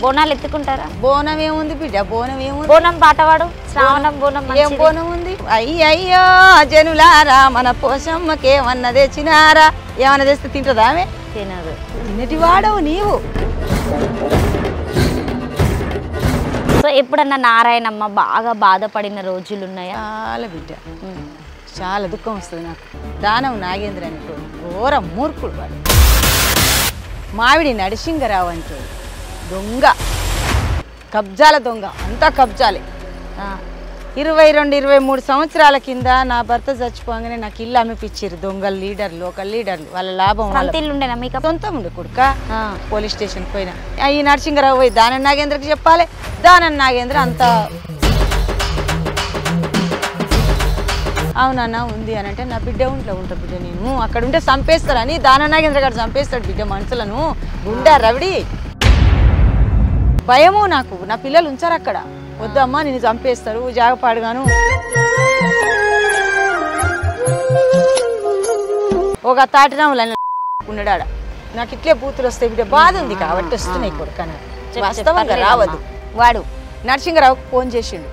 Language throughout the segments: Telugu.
బోనాలు ఎత్తుకుంటారా? బోనం ఏముంది బిడ్డ, బోనం ఏముంది? బోనం పాటవాడు శ్రావణం బోనం ఏం బోనం ఉంది? అయ్యయ్యో జనులారా మన పోషమ్మకేమన్నా తెచ్చినారా? ఏమన్నా తెస్తే తింటుందా ఆమె? తినదు. తిన్నటి వాడవు నీవు. సో ఎప్పుడన్నా నారాయణమ్మ బాగా బాధపడిన రోజులు ఉన్నాయా? చాలా బిడ్డ, చాలా దుఃఖం వస్తుంది నాకు. దానం నాగేంద్ర అని ఘోర మూర్ఖుడు వాడు. మావిడి నరసింగరావు అంటే దొంగ, కబ్జాల దొంగ, అంతా కబ్జాలే. 22-23 సంవత్సరాల కింద నా భర్త చచ్చిపోగానే నాకు ఇల్లు అమ్మిపిచ్చారు దొంగలు, లీడర్లు, లోకల్ లీడర్లు. వాళ్ళ లాభం ఉండేనా మీకు? సొంతం ఉండే కొడుక. పోలీస్ స్టేషన్ పోయినా ఈ నరసింగరావు పోయి దానం నాగేంద్రకి చెప్పాలి. దానం నాగేంద్ర అంత అవునన్నా ఉంది అని అంటే నా బిడ్డ ఉంట్లో ఉంటా బిడ్డ, నేను అక్కడ ఉంటే చంపేస్తారని దానం నాగేంద్ర గారు చంపేస్తాడు బిడ్డ మనుషులను. గుండా రవిడి భయము నాకు. నా పిల్లలు ఉంచారు అక్కడ. వద్దమ్మా నేను చంపేస్తారు జాగపాడుగాను. ఒక తాటిరాములు ఉన్నాడాడ. నాకు ఇట్లే బూతులు వస్తాయి బిడ్డ, బాధ ఉంది కాబట్టి వస్తున్నాయి కొడుక. వాస్తవంగా రావద్దు. వాడు నరసింగరావుకు ఫోన్ చేసిండు.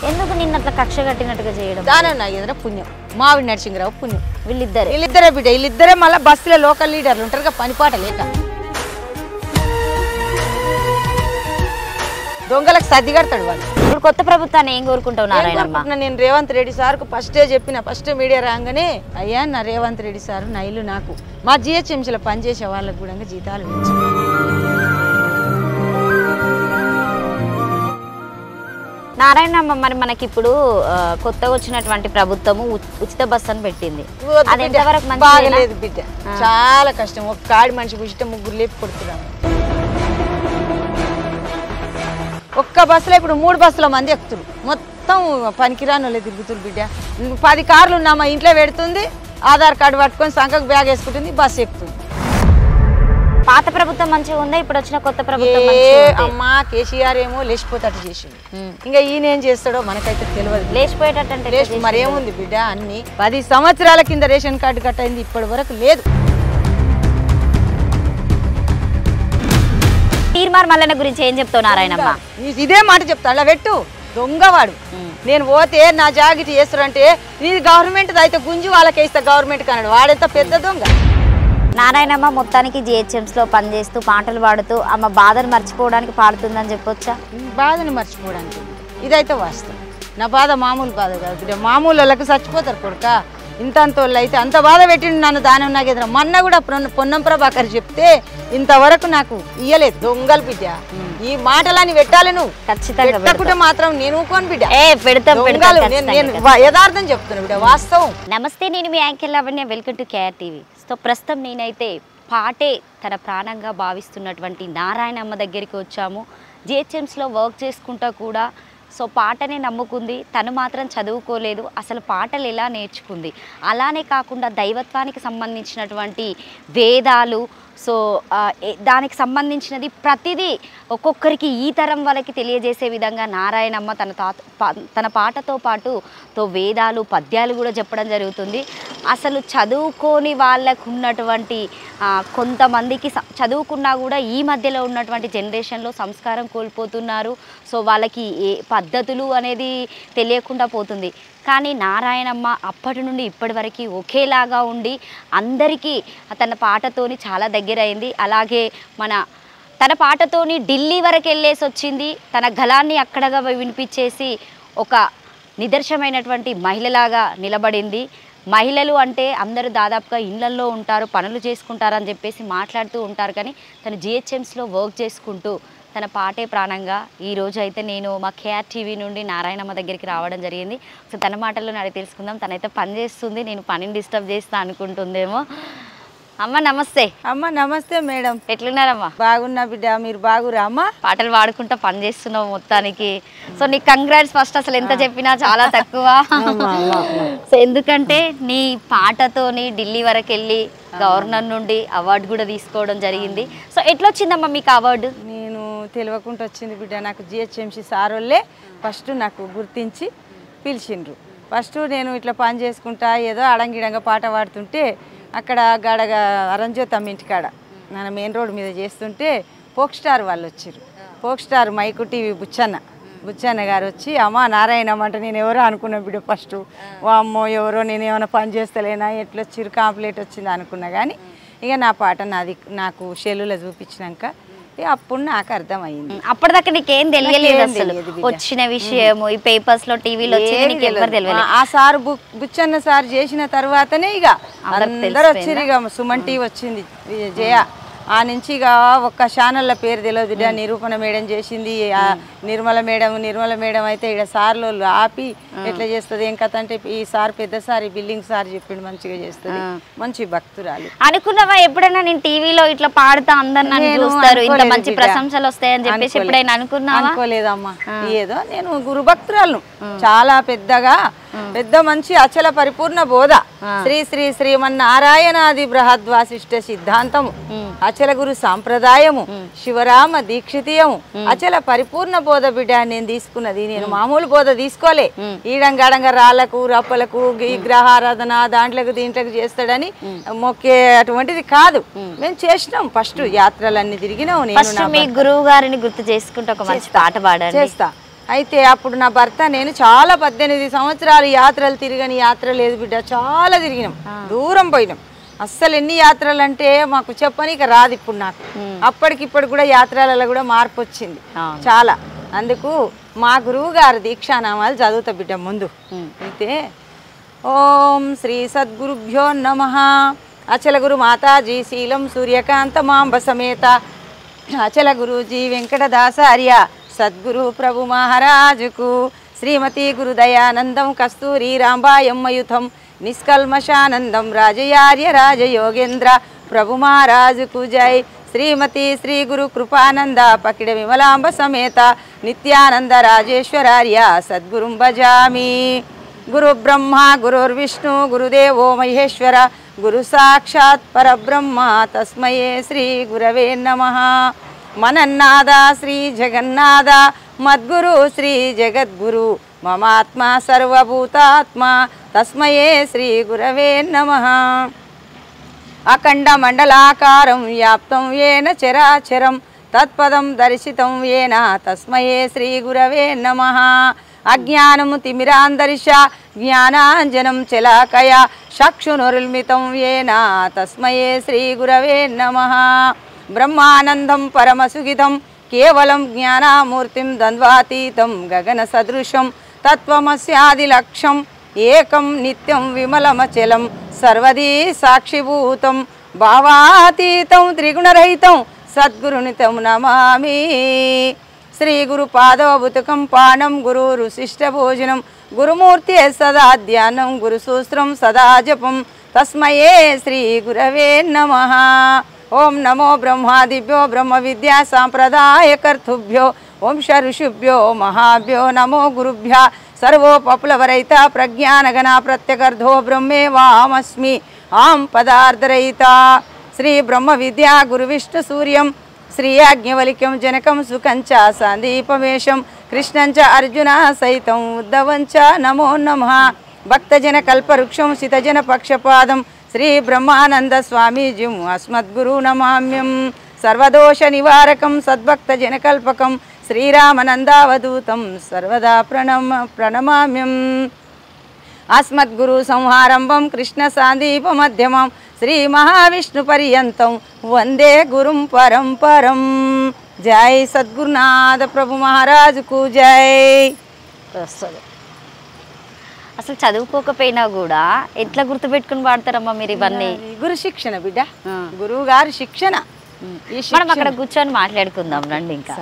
ఎందుకు నిన్న అట్లా కక్ష కట్టినట్టుగా చేయడం? దానం నాగేంద్ర పుణ్యం, మావిడి నరసింగరావు పుణ్యం. వీళ్ళిద్దరే బిడ్డ, వీళ్ళిద్దరే మళ్ళీ బస్సులో లోకల్ లీడర్లు ఉంటారు పనిపాట లేక. దొంగలకు సర్ది కడతాడు వాళ్ళు. ఇప్పుడు కొత్త ప్రభుత్వాన్ని ఏం కోరుకుంటావు నారాయణమ్మ? నేను రేవంత్ రెడ్డి సార్కు ఫస్టే చెప్పిన, ఫస్ట్ మీడియా రాగానే అయ్యా నా రేవంత్ రెడ్డి సార్ నా ఇల్లు నాకు మా జిహెచ్ఎంసీలో పనిచేసే వాళ్ళకు కూడా జీతాలు పెంచు. నారాయణమ్మ మరి మనకి ఇప్పుడు కొత్తగా వచ్చినటువంటి ప్రభుత్వము ఉచిత బస్సు అని పెట్టింది. అది ఎంతవరకు బాగలేదు బిడ్డ, చాలా కష్టం. ఒక కాడి మనిషి కూర్చుంటే 3 లేపి కొడుతున్నాము. ఒక్క బస్సులో ఇప్పుడు 3 బస్సుల మంది ఎక్కుతురు. మొత్తం పనికిరాని తిరుగుతురు బిడ్డ. 10 కార్లు ఉన్నామా ఇంట్లో పెడుతుంది, ఆధార్ కార్డు పట్టుకొని సంఖకు బ్యాగ్ వేసుకుంటుంది, బస్సు ఎక్కుతుంది. పాత ప్రభుత్వం మంచిగా ఉందా, ఇప్పుడు వచ్చిన కొత్త ప్రభుత్వం? అమ్మా కేసీఆర్ ఏమో లేచిపోతట్టు చేసిండు. ఇంకా ఈయన ఏం చేస్తాడో మనకైతే తెలియదు. లేచిపోయేటట్టు మరేముంది బిడ్డ, అన్ని 10 సంవత్సరాల కింద రేషన్ కార్డు కట్ అయింది, ఇప్పటి వరకు లేదు. తీర్మార్ మల్లన్న గురించి ఏం చెప్తావు నారాయణమ్మ? ఇదే మాట చెప్తా, అలా పెట్టు దొంగవాడు. నేను పోతే నా జాగిటి చేస్తారంటే నీది గవర్నమెంట్ అయితే గుంజి వాళ్ళకి వేస్తా గవర్నమెంట్ కన్నాడు. వాడెంత పెద్ద దొంగ. నారాయణమ్మ మొత్తానికి జిహెచ్ఎంసీలో పనిచేస్తూ పాటలు పాడుతూ ఆమె బాధను మర్చిపోవడానికి పాడుతుందని చెప్పొచ్చా? బాధను మర్చిపోవడానికి ఇదైతే వాస్తవం. నా బాధ మామూలు బాధ కాదు. మామూలు వాళ్ళకి చచ్చిపోతారు కొడుక. ఇంతంతోళ్ళు అయితే అంత బాధ పెట్టిండు నన్ను దానం నాగేంద్ర. మొన్న కూడా పొన్నం ప్రభాకర్ చెప్తే ఇంతవరకు నాకు ఇయ్యలేదు. దొంగలు బిడ్డ, ఈ మాటలని పెట్టాలి నువ్వు ఖచ్చితంగా. పెట్టకుంటే మాత్రం నేను ఊకోను బిడ్డ. నేను యథార్థం చెప్తున్నా బిడ్డ, వాస్తవం. నమస్తే, నేను మీ anchor Lavanya. Welcome to KR TV. So ప్రస్తుతం నేనైతే పాటే తన ప్రాణంగా భావిస్తున్నటువంటి నారాయణమ్మ దగ్గరికి వచ్చాము. జిహెచ్ఎంసీలో వర్క్ చేసుకుంటా కూడా సో పాటనే నమ్ముకుంది. తను మాత్రం చదువుకోలేదు, అసలు పాటలు ఎలా నేర్చుకుంది. అలానే కాకుండా దైవత్వానికి సంబంధించినటువంటి వేదాలు, సో దానికి సంబంధించినది ప్రతిదీ ఒక్కొక్కరికి ఈ తరం వాళ్ళకి తెలియజేసే విధంగా నారాయణమ్మ తన పాటతో పాటు వేదాలు పద్యాలు కూడా చెప్పడం జరుగుతుంది. అసలు చదువుకోని వాళ్ళకు ఉన్నటువంటి కొంతమందికి చదువుకున్నా కూడా ఈ మధ్యలో ఉన్నటువంటి జనరేషన్లో సంస్కారం కోల్పోతున్నారు. సో వాళ్ళకి ఏ పద్ధతులు అనేది తెలియకుండా పోతుంది. కానీ నారాయణమ్మ అప్పటి నుండి ఇప్పటి వరకు ఒకేలాగా ఉండి అందరికీ తన పాటతోని చాలా దగ్గర అయింది. అలాగే తన పాటతోని ఢిల్లీ వరకు వెళ్ళేసి వచ్చింది. తన గళాన్ని అక్కడగా వినిపించేసి ఒక నిదర్శనమైనటువంటి మహిళలాగా నిలబడింది. మహిళలు అంటే అందరూ దాదాపుగా ఇళ్లల్లో ఉంటారు, పనులు చేసుకుంటారని చెప్పేసి మాట్లాడుతూ ఉంటారు. కానీ తను జిహెచ్ఎంసీలో వర్క్ చేసుకుంటూ తన పాటే ప్రాణంగా ఈరోజు అయితే నేను మా కేఆర్ టీవీ నుండి నారాయణమ్మ దగ్గరికి రావడం జరిగింది. సో తన మాటల్లో అడిగి తెలుసుకుందాం. తనైతే పని చేస్తుంది, నేను పనిని డిస్టర్బ్ చేస్తా అనుకుంటుందేమో. అమ్మ నమస్తే. అమ్మ నమస్తే మేడం. ఎట్లున్నారమ్మా? బాగున్నా బిడ్డ, మీరు బాగురా అమ్మ? పాటలు పాడుకుంటా పని చేస్తున్నావు మొత్తానికి. సో నీకు కంగ్రాట్స్ ఫస్ట్. అసలు ఎంత చెప్పినా చాలా తక్కువ. సో ఎందుకంటే నీ పాటతోని ఢిల్లీ వరకు వెళ్ళి గవర్నర్ నుండి అవార్డు కూడా తీసుకోవడం జరిగింది. సో ఎట్లా వచ్చిందమ్మా మీకు అవార్డు? నేను తెలియకుండా వచ్చింది బిడ్డ. నాకు జిహెచ్ఎంసీ సార్ వాళ్ళే ఫస్ట్ నాకు గుర్తించి పిలిచిండ్రు. ఫస్ట్ నేను ఇట్లా పని చేసుకుంటా ఏదో అడంగిడంగా పాట పాడుతుంటే అక్కడ గడగ అరంజ్యోతి అమ్మ ఇంటికాడ మన మెయిన్ రోడ్ మీద చేస్తుంటే ఫోక్ స్టార్ వాళ్ళు వచ్చారు. Folk star mic TV Buchanna గారు వచ్చి అమ్మ నారాయణమ్మ అంటే నేను ఎవరో అనుకున్నా బిడ్డ ఫస్ట్. అమ్మో ఎవరో నేను ఏమైనా పని చేస్తలేనా ఎట్లా వచ్చిర్రు కాంప్లీట్ వచ్చింది అనుకున్నా. కానీ ఇక నా పాట నాకు సెల్లులో చూపించినాక అప్పుడు నాకు అర్థమైంది. అప్పటిదాకా నీకేం తెలియలేదు అసలు వచ్చిన విషయం ఈ పేపర్స్ లో టీవీలో తెలియదు. ఆ సార్ బుచ్చన్న సార్ చేసిన తర్వాతనే ఇక అందరూ వచ్చిర్రు. ఇక సుమన్ టీవీ వచ్చింది జయ ఆ నుంచి ఇక ఒక్క ఛానళ్ళ పేరు తెలియదు. నిరూపణ మేడం చేసింది, నిర్మల మేడం అయితే ఇక్కడ సార్లు ఆపి ఎట్లా చేస్తుంది ఏం కథ అంటే ఈ సార్ పెద్ద సార్ ఈ బిల్డింగ్ సార్ చెప్పిండు మంచిగా చేస్తుంది, మంచి భక్తురాలు. అనుకున్నావా ఎప్పుడైనా నేను టీవీలో ఇట్లా పాడుతా అందరు నన్ను చూస్తారు ఇంత మంచి ప్రశంసలు వస్తాయని చెప్పేసి ఎప్పుడైనా అనుకున్నావా? అనుకోలేదమ్మా. ఏదో నేను గురు భక్తురాలను చాలా పెద్ద మంచి అచల పరిపూర్ణ బోధ శ్రీ శ్రీ శ్రీమన్నారాయణాది బృహద్వాసిష్ట సిద్ధాంతము అచల గురు సాంప్రదాయము శివరామ దీక్షితీయము అచల పరిపూర్ణ బోధ బిడ్డ నేను తీసుకున్నది. నేను మామూలు బోధ తీసుకోలే. ఈడంగాడంగా రాళ్లకు రప్పలకు విగ్రహారాధన దాంట్లకు దీంట్లకు చేస్తాడని మొక్కే అటువంటిది కాదు. మేము చేసినాం. ఫస్ట్ యాత్రలన్నీ తిరిగినాం. నేను మీ గురువు గారిని గుర్తు చేసుకుంటే ఒక మంచి పాట పాడండి. చేస్తా. అయితే అప్పుడు నా భర్త నేను చాలా 18 సంవత్సరాలు యాత్రలు తిరిగని యాత్ర లేదు బిడ్డ. చాలా తిరిగినాం, దూరం పోయినాం. అస్సలు ఎన్ని యాత్రలు అంటే మాకు చెప్పనీక రాదు ఇప్పుడు నాకు. అప్పటికిప్పుడు కూడా యాత్రలలో కూడా మార్పు వచ్చింది చాలా. అందుకు మా గురువు గారు దీక్షానామాలు చదువుతా బిడ్డ ముందు. అయితే ఓం శ్రీ సద్గురుభ్యో నమః. అచల గురు మాతాజీ శీలం సూర్యకాంత మాంబ సమేత అచల గురూజీ వెంకటదాసార్య సద్గురు ప్రభు మహారాజుకు శ్రీమతి గురుదయానందం కస్తూరి రాంబాయమ్మయుతం నిష్కల్మషానందం రాజయార్య రాజయోగేంద్ర ప్రభు మహారాజుకు జై. శ్రీమతి శ్రీ గురు కృపానంద పకిడ విమలాంబ సమేత నిత్యానంద రాజేశ్వరార్య సద్గురుం భజామి. గురు బ్రహ్మ గురుర్విష్ణు గురుదేవో మహేశ్వర గురు సాక్షాత్ పరబ్రహ్మ తస్మయే శ్రీ గురవే నమః. మనన్నాద శ్రీ జగన్నాథ మద్గురు శ్రీ జగద్గురు మమాత్మ సర్వభూతాత్మ తస్మయే శ్రీ గురవే నమః. అఖండ మండలాకారం వ్యాప్తం ఏన చరాచరం తత్పదం దర్శితం ఏన తస్మయే శ్రీ గురవే నమః. అజ్ఞానం తిమిరాంధరిష జ్ఞానాంజనం చలాకయ చక్షునుర్మితం ఏన తస్మయే శ్రీ గురవే నమః. బ్రహ్మానందం పరమసుగితం కేవలం జ్ఞానామూర్తిం ద్వంద్వాతీతం గగన సదృశం తత్వమస్యాదిలక్ష్యం ఏకం నిత్యం విమలమచలం సర్వదీ సాక్షిభూతం భావాతీతం త్రిగుణరహితం సద్గురునితం నమామి. శ్రీ గురు పాదోబుతుకం పానం గురు శిష్ట భోజనం గురుమూర్తి సదా ధ్యానం గురు సూత్రం సదా జపం తస్మయే శ్రీ గురవే నమః. ఓం నమో బ్రహ్మాదిభ్యో బ్రహ్మ విద్యా సాంప్రదాయకర్తుభ్యో వంశ ఋషిభ్యో మహాభ్యో నమో గురుభ్య సర్వోపప్లవరహిత ప్రజ్ఞానగణ ప్రత్యగర్ధో బ్రహ్మే వామస్మి ఆం పదార్థరహిత. శ్రీ బ్రహ్మ విద్యా గురు విష్ణు సూర్యం శ్రీ యాజ్ఞవల్క్యం జనకం సుఖంచ సందీపమేషం కృష్ణంచ అర్జున సైతం ఉద్ధవంచ నమో నమః. భక్తజన కల్పవృక్షం సితజన పక్షపాదం శ్రీ బ్రహ్మానంద స్వామీజీ అస్మద్గురు నమామ్యం. సర్వదోష నివారకం సద్భక్త జనకల్పకం శ్రీరామనందావధూతం సర్వదా ప్రణమామ్యం. అస్మద్గురు సంహారంభం కృష్ణ సాందీప మధ్యమం శ్రీ మహావిష్ణు పర్యంతం వందే గురుం పరంపరం. జై సద్గురునాథ ప్రభు మహారాజుకు జై. అసలు చదువుకోకపోయినా కూడా ఎట్లా గుర్తుపెట్టుకుని పాడతారమ్మా మీరు ఇవన్నీ? గురు శిక్షణ బిడ్డ, గురువు గారి శిక్షణ. మనం అక్కడ కూర్చొని మాట్లాడుకుందాం రండి. ఇంకా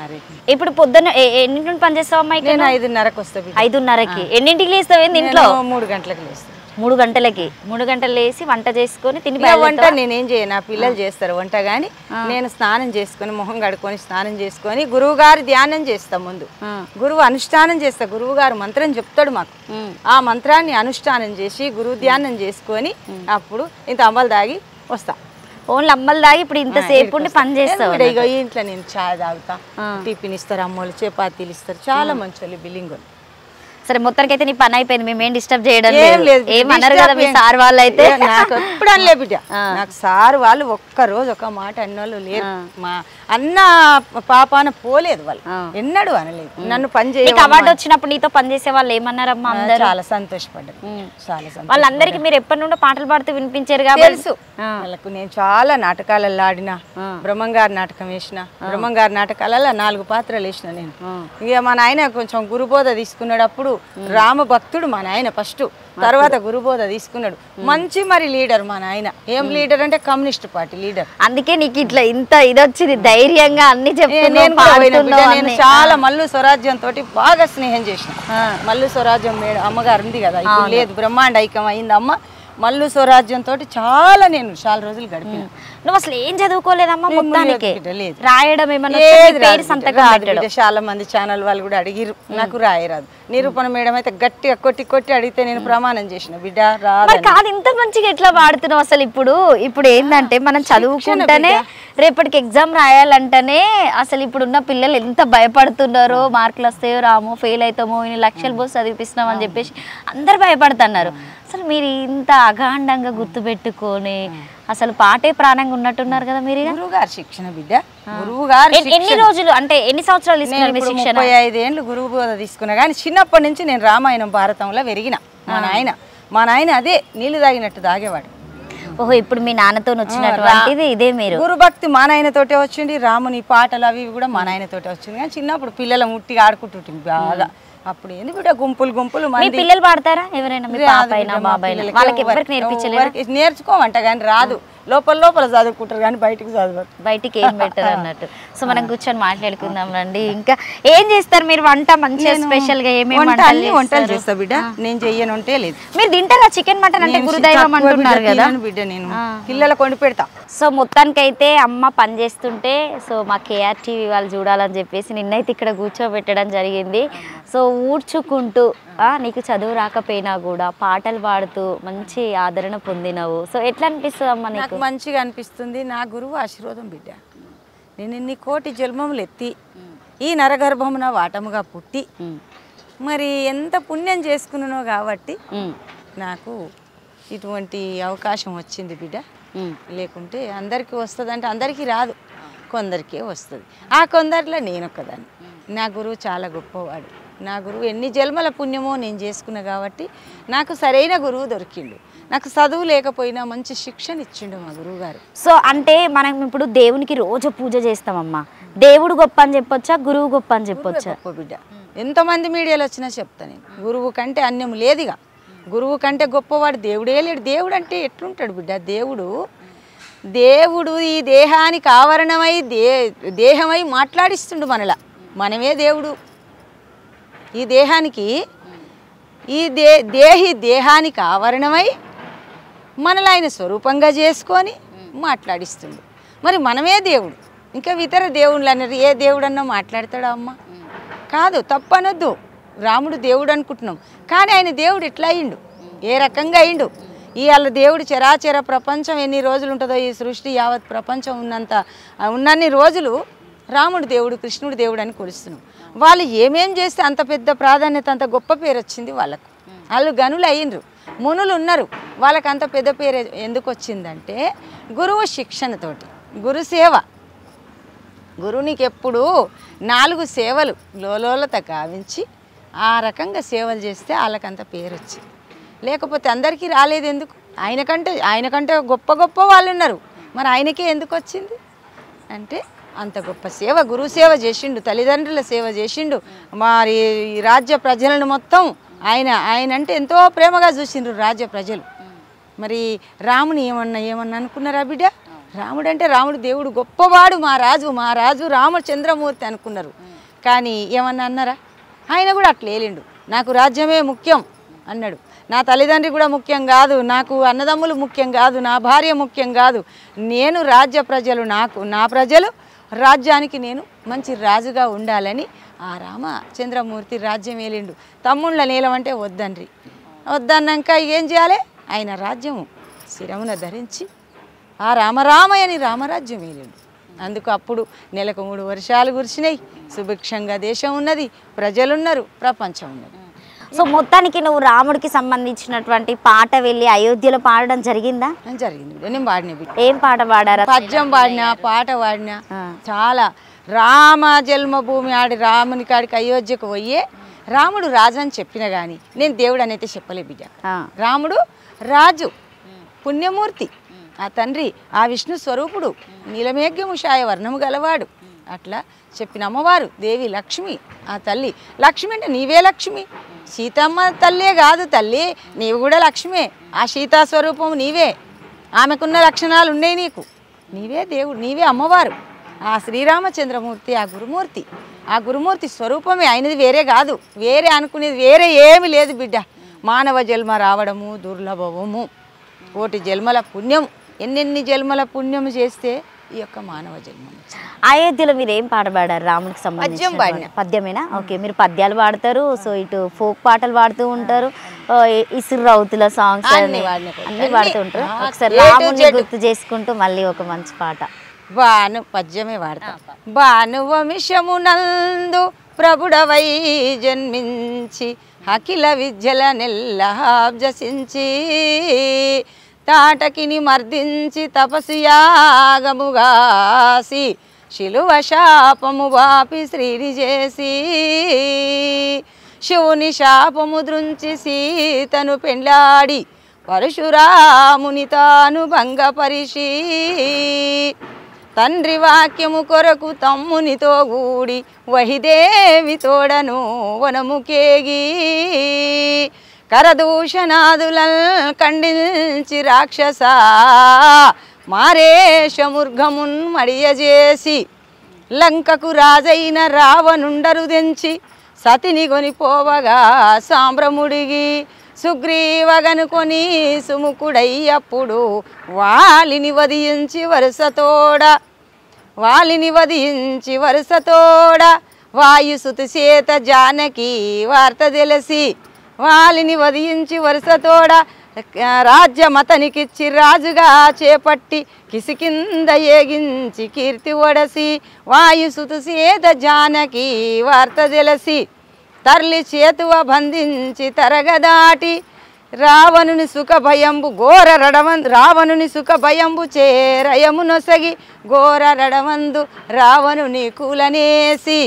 ఇప్పుడు పొద్దున్న ఎన్నింటి పని చేస్తావమ్మా? 5:30కి వస్తా. 5:30కి ఎన్నింటికి లేస్తావు? ఇంట్లో 3 గంటలకు లేస్తాను. 3 గంటలకి 3 గంటలు లేసి వంట చేసుకొని తిని వంట నేనేం చేయను, నా పిల్లలు చేస్తారు వంట. కానీ నేను స్నానం చేసుకొని మొహం కడుక్కొని స్నానం చేసుకొని గురువు గారి ధ్యానం చేస్తా. ముందు గురువు అనుష్ఠానం చేస్తా. గురువు గారు మంత్రం చెప్తాడు మాకు. ఆ మంత్రాన్ని అనుష్ఠానం చేసి గురువు ధ్యానం చేసుకొని అప్పుడు ఇంత అమ్మలు దాగి వస్తా. ఓన్లీ అమ్మలు దాగి ఇప్పుడు ఇంతసేపు ఉండి పని చేస్తావు? ఇంట్లో నేను చాయ్ తాగుతా, టిఫిన్ ఇస్తారు, అమ్మోళ్ళు చపాతీలు ఇస్తారు. చాలా మంచి బిల్లింగ్. సరే మొత్తానికి అయితే నీ పని అయిపోయింది, మేమేం డిస్టర్బ్ చేయడం ఏం లేదు, ఏమన్నారు కదా మీ సార్ వాళ్ళు అయితే. నాకు ఎప్పుడు అనలే బిడ్డ, నాకు సార్ వాళ్ళు ఒక్కరోజు ఒక మాట అన్నోళ్ళు లేరు. మా అన్న పాపాన పోలేదు వాళ్ళు, ఎన్నడూ అనలేదు. నన్ను పని చేయ అవార్డు వచ్చినప్పుడు నీతో పని చేసే వాళ్ళు ఏమన్నారమ్మా? అందరూ చాలా సంతోషపడ్డారు, చాలా సంతోషం. వాళ్ళందరికీ మీరు ఎప్పటి నుండో పాటలు పాడుతూ వినిపించారు కాబట్టి తెలుసు వాళ్ళకు. నేను చాలా నాటకాలలో ఆడిన, బ్రహ్మంగారి నాటకం వేసిన, బ్రహ్మంగారి నాటకాలలో 4 పాత్రలు వేసిన నేను. ఇక మా నాయన కొంచెం గురుబోధ తీసుకున్నాడు. రామ భక్తుడు మా నాయన ఫస్ట్, తర్వాత గురుబోధ తీసుకున్నాడు. మంచి మరి లీడర్ మా నాయన. ఏం లీడర్ అంటే కమ్యూనిస్ట్ పార్టీ లీడర్. అందుకే నీకు ఇట్లా ఇంత ఇది వచ్చింది, ధైర్యంగా అన్ని నేను చాలా మల్లు స్వరాజ్యం తోటి బాగా స్నేహం చేసిన. మల్లు స్వరాజ్యం అమ్మగారు ఉంది కదా, ఇప్పుడు లేదు, బ్రహ్మాండ ఐక్యం అయింది అమ్మ. మల్లు స్వరాజ్యం తోటి చాలా రోజులు గడిపిన. నువ్వు అసలు ఏం చదువుకోలేదమ్మా? మొత్తానికి రాయడం ఏమన్నా చాలా మంది ఛానల్ వాళ్ళు కూడా అడిగిరు, నాకు రాయరాదు. నిరూపణ మేడం అయితే గట్టిగా కొట్టి అడిగితే నేను ప్రమాణం చేసిన, బిడ్డ రాదు. కాదు, ఇంత మంచిగా ఎట్లా వాడుతున్నావు అసలు? ఇప్పుడు ఏంటంటే మనం చదువుకుంటేనే రేపటికి ఎగ్జామ్ రాయాలంటేనే అసలు ఇప్పుడున్న పిల్లలు ఎంత భయపడుతున్నారో, మార్కులు వస్తాయో రామో, ఫెయిల్ అవుతామో, ఇన్ని లక్షలు పోసి చదివిస్తున్నాం అని చెప్పేసి అందరు భయపడుతున్నారు. అసలు మీరు ఇంత అగాండంగా గుర్తుపెట్టుకొని అసలు పాటే ప్రాణంగా ఉన్నట్టున్నారు కదా మీరు. గురువు గారు శిక్షణ బిడ్డ, గురువు గారు ఎన్ని రోజులు అంటే ఎన్ని సంవత్సరాలు తీసుకున్నారు మీ శిక్షణ? 35 ఏళ్ళు గురువు బోధ తీసుకున్నా. కానీ చిన్నప్పటి నుంచి నేను రామాయణం భారతంలో పెరిగిన. మా నాయన అదే నీళ్లు తాగినట్టు తాగేవాడు. ఓహో, ఇప్పుడు మీ నాన్నతో వచ్చినటువంటిది ఇదే. మీరు గురు భక్తి మా నాయనతోటే వచ్చింది, రాముని పాటలు అవి కూడా మా నాయనతోటే వచ్చింది. కానీ చిన్నప్పుడు పిల్లల ముట్టిగా ఆడుకుంటుంటుంది బాగా. అప్పుడు ఏంది బిడ్డ గుంపులు మంది. పిల్లలు పాడతారా ఎవరైనా? వాళ్ళకి ఎవరికి నేర్పించలేదు? నేర్చుకోమంట కానీ రాదు, లోపల చదువుకుంటారు కానీ బయటికి చదవరు, బయటికి ఏం పెట్టరు అన్నట్టు. సో మనం కూర్చొని మాట్లాడుకుందాం రండి. ఇంకా ఏం చేస్తారు మీరు వంట? మంచిగా స్పెషల్ గా ఏమేమి వంటలు చేస్తా బిడ్డ. నేను చెయ్యనంటే లేదు. మీరు తింటారా చికెన్ మటన్? అంటే గురుదైవం అంటున్నారు కదా బిడ్డ, నేను పిల్లలకు వండి పెడతా. సో మొత్తానికైతే అమ్మ పని చేస్తుంటే సో మా కేఆర్ టీవీ వాళ్ళు చూడాలని చెప్పేసి నిన్నైతే ఇక్కడ కూర్చోబెట్టడం జరిగింది. సో ఊడ్చుకుంటూ నీకు చదువు రాకపోయినా కూడా పాటలు పాడుతూ మంచి ఆదరణ పొందినవు. సో ఎట్లా అనిపిస్తుంది అమ్మ నీకు? నాకు మంచిగా అనిపిస్తుంది. నా గురువు ఆశీర్వాదం బిడ్డ. నేను ఇన్ని కోటి జన్మములు ఎత్తి ఈ నరగర్భమున వాటముగా పుట్టి మరి ఎంత పుణ్యం చేసుకున్నానో కాబట్టి నాకు ఇటువంటి అవకాశం వచ్చింది బిడ్డ. లేకుంటే అందరికీ వస్తుంది అంటే అందరికీ రాదు, కొందరికే వస్తుంది. ఆ కొందరిలో నేను ఒక్కదాన్ని. నా గురువు చాలా గొప్పవాడు. నా గురువు ఎన్ని జన్మల పుణ్యమో నేను చేసుకున్నా కాబట్టి నాకు సరైన గురువు దొరికిండు. నాకు చదువు లేకపోయినా మంచి శిక్షణ ఇచ్చిండు మా గురువు గారు. సో అంటే మనం ఇప్పుడు దేవునికి రోజు పూజ చేస్తామమ్మా, దేవుడు గొప్ప అని చెప్పొచ్చా, గురువు గొప్ప అని చెప్పొచ్చా? గొప్ప బిడ్డ. ఎంతమంది మీడియాలో వచ్చినా చెప్తా నేను, గురువు కంటే అన్యం లేదుగా. గురువు కంటే గొప్పవాడు దేవుడే లేడు. దేవుడు అంటే ఎట్లుంటాడు బిడ్డ? దేవుడు ఈ దేహానికి ఆవరణమై దేహమై మాట్లాడిస్తుండు మనలా. మనమే దేవుడు. ఈ దేహానికి దేహానికి ఆవరణమై మనలో ఆయన స్వరూపంగా చేసుకొని మాట్లాడిస్తుండు. మరి మనమే దేవుడు. ఇంకా ఇతర దేవుళ్ళు అన్నారు, ఏ దేవుడన్నా మాట్లాడతాడా అమ్మ? కాదు, తప్పనొద్దు. రాముడు దేవుడు అనుకుంటున్నాం, కానీ ఆయన దేవుడు ఎట్లా అయిండు, ఏ రకంగా అయిండు? ఇవాళ దేవుడు చరాచర ప్రపంచం ఎన్ని రోజులు ఉంటుందో, ఈ సృష్టి యావత్ ప్రపంచం ఉన్నన్ని రోజులు రాముడు దేవుడు, కృష్ణుడు దేవుడు అని కొలుస్తున్నాం. వాళ్ళు ఏమేం చేస్తే అంత పెద్ద ప్రాధాన్యత, అంత గొప్ప పేరు వచ్చింది వాళ్ళకు. వాళ్ళు గనులు అయ్యిండ్రు, మునులు ఉన్నారు, వాళ్ళకి అంత పెద్ద పేరు ఎందుకు వచ్చిందంటే గురువు శిక్షణతోటి. గురుసేవ, గురువునికి ఎప్పుడు 4 సేవలు లోలత కావించి ఆ రకంగా సేవలు చేస్తే వాళ్ళకంత పేరు వచ్చింది. లేకపోతే అందరికీ రాలేదు. ఎందుకు? ఆయనకంటే గొప్ప వాళ్ళు ఉన్నారు, మరి ఆయనకే ఎందుకు వచ్చింది అంటే అంత గొప్ప సేవ, గురువు సేవ చేసిండు, తల్లిదండ్రుల సేవ చేసిండు. మరి ఈ రాజ్య ప్రజలను మొత్తం ఆయన అంటే ఎంతో ప్రేమగా చూసిండ్రు రాజ్య ప్రజలు. మరి రాముని ఏమన్నా అనుకున్నారా బిడ్డ? రాముడు అంటే రాముడు దేవుడు గొప్పవాడు, మా రాజు రామచంద్రమూర్తి అనుకున్నారు. కానీ ఏమన్నా అన్నారా? ఆయన కూడా అట్లా ఏలిండు. నాకు రాజ్యమే ముఖ్యం అన్నాడు. నా తల్లిదండ్రి కూడా ముఖ్యం కాదు, నాకు అన్నదమ్ములు ముఖ్యం కాదు, నా భార్య ముఖ్యం కాదు, నేను రాజ్య ప్రజలు, నా ప్రజలు రాజ్యానికి నేను మంచి రాజుగా ఉండాలని ఆ రామచంద్రమూర్తి రాజ్యం ఏలిండు. తమ్ముళ్ళ నీలమంటే వద్దన్నాక ఏం చేయాలి? ఆయన రాజ్యము శిరమున ధరించి ఆ రామరామయ్యని రామరాజ్యం ఏలిండు. అందుకు అప్పుడు నెలకు 3 వర్షాలు కురిసినాయి, సుభిక్షంగా దేశం ఉన్నది, ప్రజలున్నారు, ప్రపంచం ఉన్నది. సో మొత్తానికి నువ్వు రాముడికి సంబంధించినటువంటి పాట వెళ్ళి అయోధ్యలో పాడడం జరిగిందా? జరిగింది బిడ్డ, నేను పాడిన బిడ్డ. ఏం పాట పాడారా? పద్యం పాడినా, పాట పాడినా. చాలా రామ జన్మభూమి ఆడి రాముని కాడికి అయోధ్యకు పోయే రాముడు రాజు అని చెప్పిన కానీ నేను దేవుడు అనైతే చెప్పలే బిడ్డ. రాముడు రాజు, పుణ్యమూర్తి, ఆ తండ్రి, ఆ విష్ణు స్వరూపుడు, నీలమేఘముషాయ వర్ణము గలవాడు అట్లా చెప్పిన అమ్మవారు దేవి లక్ష్మి. ఆ తల్లి లక్ష్మి అంటే నీవే లక్ష్మి, సీతమ్మ తల్లే కాదు తల్లి, నీవు కూడా లక్ష్మే. ఆ సీతా స్వరూపం నీవే, ఆమెకున్న లక్షణాలు ఉన్నాయి నీకు, నీవే దేవుడు, నీవే అమ్మవారు. ఆ శ్రీరామచంద్రమూర్తి ఆ గురుమూర్తి స్వరూపమే, ఆయనది వేరే కాదు, వేరే అనుకునేది వేరే ఏమి లేదు బిడ్డ. మానవ జన్మ రావడము దుర్లభము, కోటి జన్మల పుణ్యం, ఎన్నెన్ని జన్మల పుణ్యం చేస్తే ఈ యొక్క మానవ జన్మ. అయోధ్యలో మీరు ఏం పాట పాడారు రాముడికి సంబంధించి? పద్యమేనా? ఓకే, మీరు పద్యాలు పాడతారు, సో ఇటు ఫోక్ పాటలు పాడుతూ ఉంటారు, ఇసురు రౌతుల సాంగ్స్ అన్ని పాడుతూ ఉంటారు. ఒకసారి రాముడిని గుర్తు చేసుకుంటూ మళ్ళీ ఒక మంచి పాట. పద్యమే వాడతా. భానువంశమునందు ప్రభుడవై జన్మించి అఖిల విద్యల నెల్లహాబ్జసించి తాటకిని మర్దించి తపసు యాగముగాసి శిలువ శాపము వాపి శ్రీని చేసి శివుని శాపము దృంచి సీతను పెండ్లాడి పరశురాముని తాను భంగపరిచి తండ్రి వాక్యము కొరకు తమ్మునితో గూడి వహిదేవి తోడను వనముకేగి కరదూషణాదులల్ ఖండించి రాక్షస మారేషముర్గమున్ మడియజేసి లంకకు రాజైన రావణుండరు తెంచి సతిని కొనిపోవగా సాంబ్రముడిగి సుగ్రీవగనుకొని సుముఖుడయ్యప్పుడు వాలిని వధించి వరుసతోడ వాయుసుతి చేత జానకి వార్త తెలిసి వాలిని వధించి వరుసతోడ రాజ్యమతనికిచ్చి రాజుగా చేపట్టి కిసికింద ఏగించి కీర్తి ఒడసి వాయుసుతి చేత జానకి వార్త తెలిసి తరలి చేతువ బంధించి తరగదాటి రావణుని సుఖ భయంబు చేరయము నొసగి ఘోర రడవందు రావణుని కూలనేసి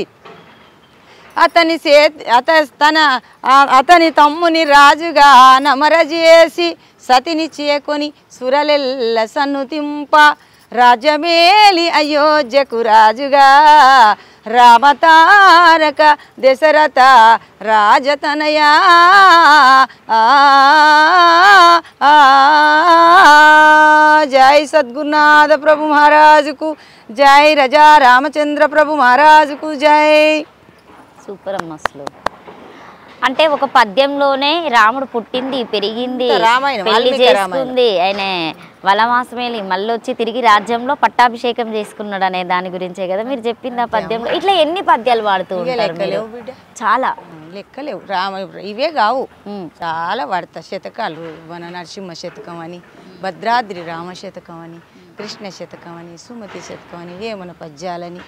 అతని తమ్ముని రాజుగా నమరజేసి సతిని చేకొని సురలెల్ల సన్నుతింప రాజమేలి అయోధ్యకు రాజుగా రామతారక దశరథ రాజతనయా జై సద్గురునాథ ప్రభు మహారాజుకు జై, రజా రామచంద్ర ప్రభు మహారాజుకు జై. సూపర్ అమ్మ. అసలు అంటే ఒక పద్యంలోనే రాముడు పుట్టింది, పెరిగింది, పెళ్లి చేసుకుంది, ఆయన వనవాసమేలి మళ్ళీ వచ్చి తిరిగి రాజ్యంలో పట్టాభిషేకం చేసుకున్నాడు అనే దాని గురించే కదా మీరు చెప్పింది ఆ పద్యంలో. ఇట్లా ఎన్ని పద్యాలు వాడుతూ ఉంటారు? చాలా లెక్కలేవు. ఇవే కావు, చాలా వాడతా. శతకాలు, మన నరసింహ శతకం అని, భద్రాద్రి రామ శతకం అని, కృష్ణ శతకం అని, సుమతి శతకం అని, వేమన పద్యాలని,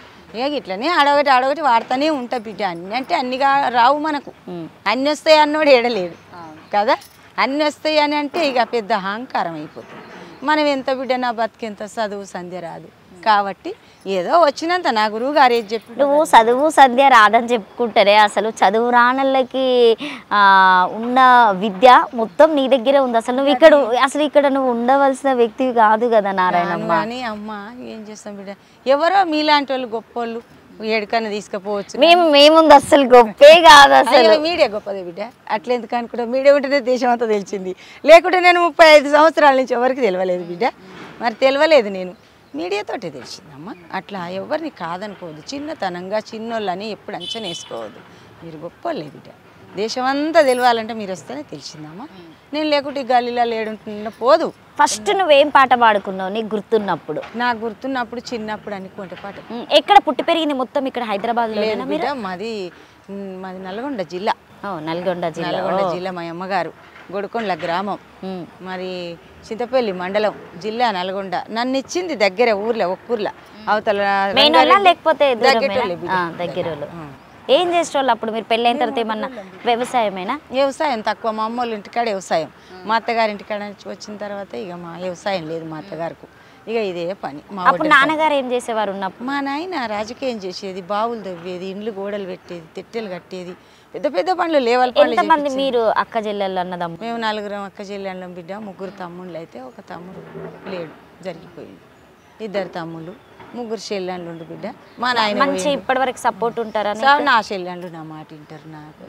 ఇట్లనే అడగటి వాడుతూనే ఉంటా బిడ్డ. అన్ని అంటే అన్నిగా రావు మనకు, అన్ని వస్తాయి అన్నోడు ఏడలేడు కదా. అన్ని వస్తాయి అని అంటే ఇక పెద్ద అహంకారం అయిపోతుంది. మనం ఎంత బిడ్డ, నా బతికెంత, చదువు సంధ్య రాదు కాబట్టి ఏదో వచ్చినంత. నా గురువు గారు ఏది చెప్పి, నువ్వు చదువు సంధ్య రాదని చెప్పుకుంటారే, అసలు చదువు రానళ్ళకి ఉన్న విద్య మొత్తం నీ దగ్గరే ఉంది. అసలు నువ్వు ఇక్కడ నువ్వు ఉండవలసిన వ్యక్తివి కాదు కదా నారాయణమ్మ. అని అమ్మ ఏం చేస్తాం బిడ్డ, ఎవరో మీలాంటి వాళ్ళు గొప్పోళ్ళు ఎక్కడికన్నా తీసుకుపోవచ్చు. మేముంది అసలు గొప్పే కాదు. అసలు మీడియా గొప్పదే బిడ్డ. అట్లా ఎందుకు అనుకుంటా, మీడియా ఉంటేనే దేశం అంతా తెలిసింది. లేకుంటే నేను 35 సంవత్సరాల నుంచి ఎవరికి తెలియలేదు బిడ్డ. మరి తెలియలేదు, నేను మీడియాతోటే తెలిసిందమ్మ. అట్లా ఎవరిని కాదనుకోవద్దు, చిన్నతనంగా చిన్నోళ్ళని ఎప్పుడు అంచనా వేసుకోవద్దు. మీరు గొప్పలే బిడ్డ. దేశం అంతా తెలియాలంటే మీరు వస్తేనే తెలిసిందమ్మా. నేను లేకుంటే గాలిలో లేడుంటున్న పోదు. ఫస్ట్ నువ్వేం పాట పాడుకున్నావు నీకు గుర్తున్నప్పుడు? నాకు గుర్తున్నప్పుడు చిన్నప్పుడు అనుకుంటే పాట. ఎక్కడ పుట్టి పెరిగింది మొత్తం? ఇక్కడ హైదరాబాద్లో? మాది నల్గొండ జిల్లా. నల్గొండ జిల్లా. మా అమ్మగారు గొడుకొండల గ్రామం, మరి చింతపల్లి మండలం, జిల్లా నల్గొండ. నన్ను ఇచ్చింది దగ్గర ఊర్లో, ఒక్క ఊర్లో అవతల, లేకపోతే దగ్గర. ఏం చేసేవాళ్ళు అప్పుడు మీరు పెళ్ళైన తర్వాత ఏమన్నా వ్యవసాయమేనా? వ్యవసాయం తక్కువ, మా అమ్మోళ్ళ ఇంటికాడ వ్యవసాయం. మా అత్తగారి ఇంటికాడ నుంచి వచ్చిన తర్వాత ఇక మా వ్యవసాయం లేదు మా అత్తగారికి, ఇక ఇదే పని. మా అప్పుడు నాన్నగారు ఏం చేసేవారు ఉన్నప్పుడు? మా నాయన రాజకీయం చేసేది, బావులు తవ్వేది, ఇండ్లు గోడలు పెట్టేది, తెట్టెలు కట్టేది, పెద్ద పెద్ద పనులు, లేవల పనులు. ఎంతమంది మీరు అక్క చెల్లెళ్ళు అన్నదమ్ము? మేము 4 అక్క చెల్లెళ్ళం బిడ్డ, 3 తమ్ముళ్ళు. అయితే ఒక తమ్ముడు లేడు, జరిగిపోయింది. 2 తమ్ముళ్ళు, 3 చెల్లెళ్ళు బిడ్డ. మా నాయన మంచి ఇప్పటివరకు సపోర్ట్ ఉంటారా? నా చెల్లెళ్ళు నా మాట వింటారు,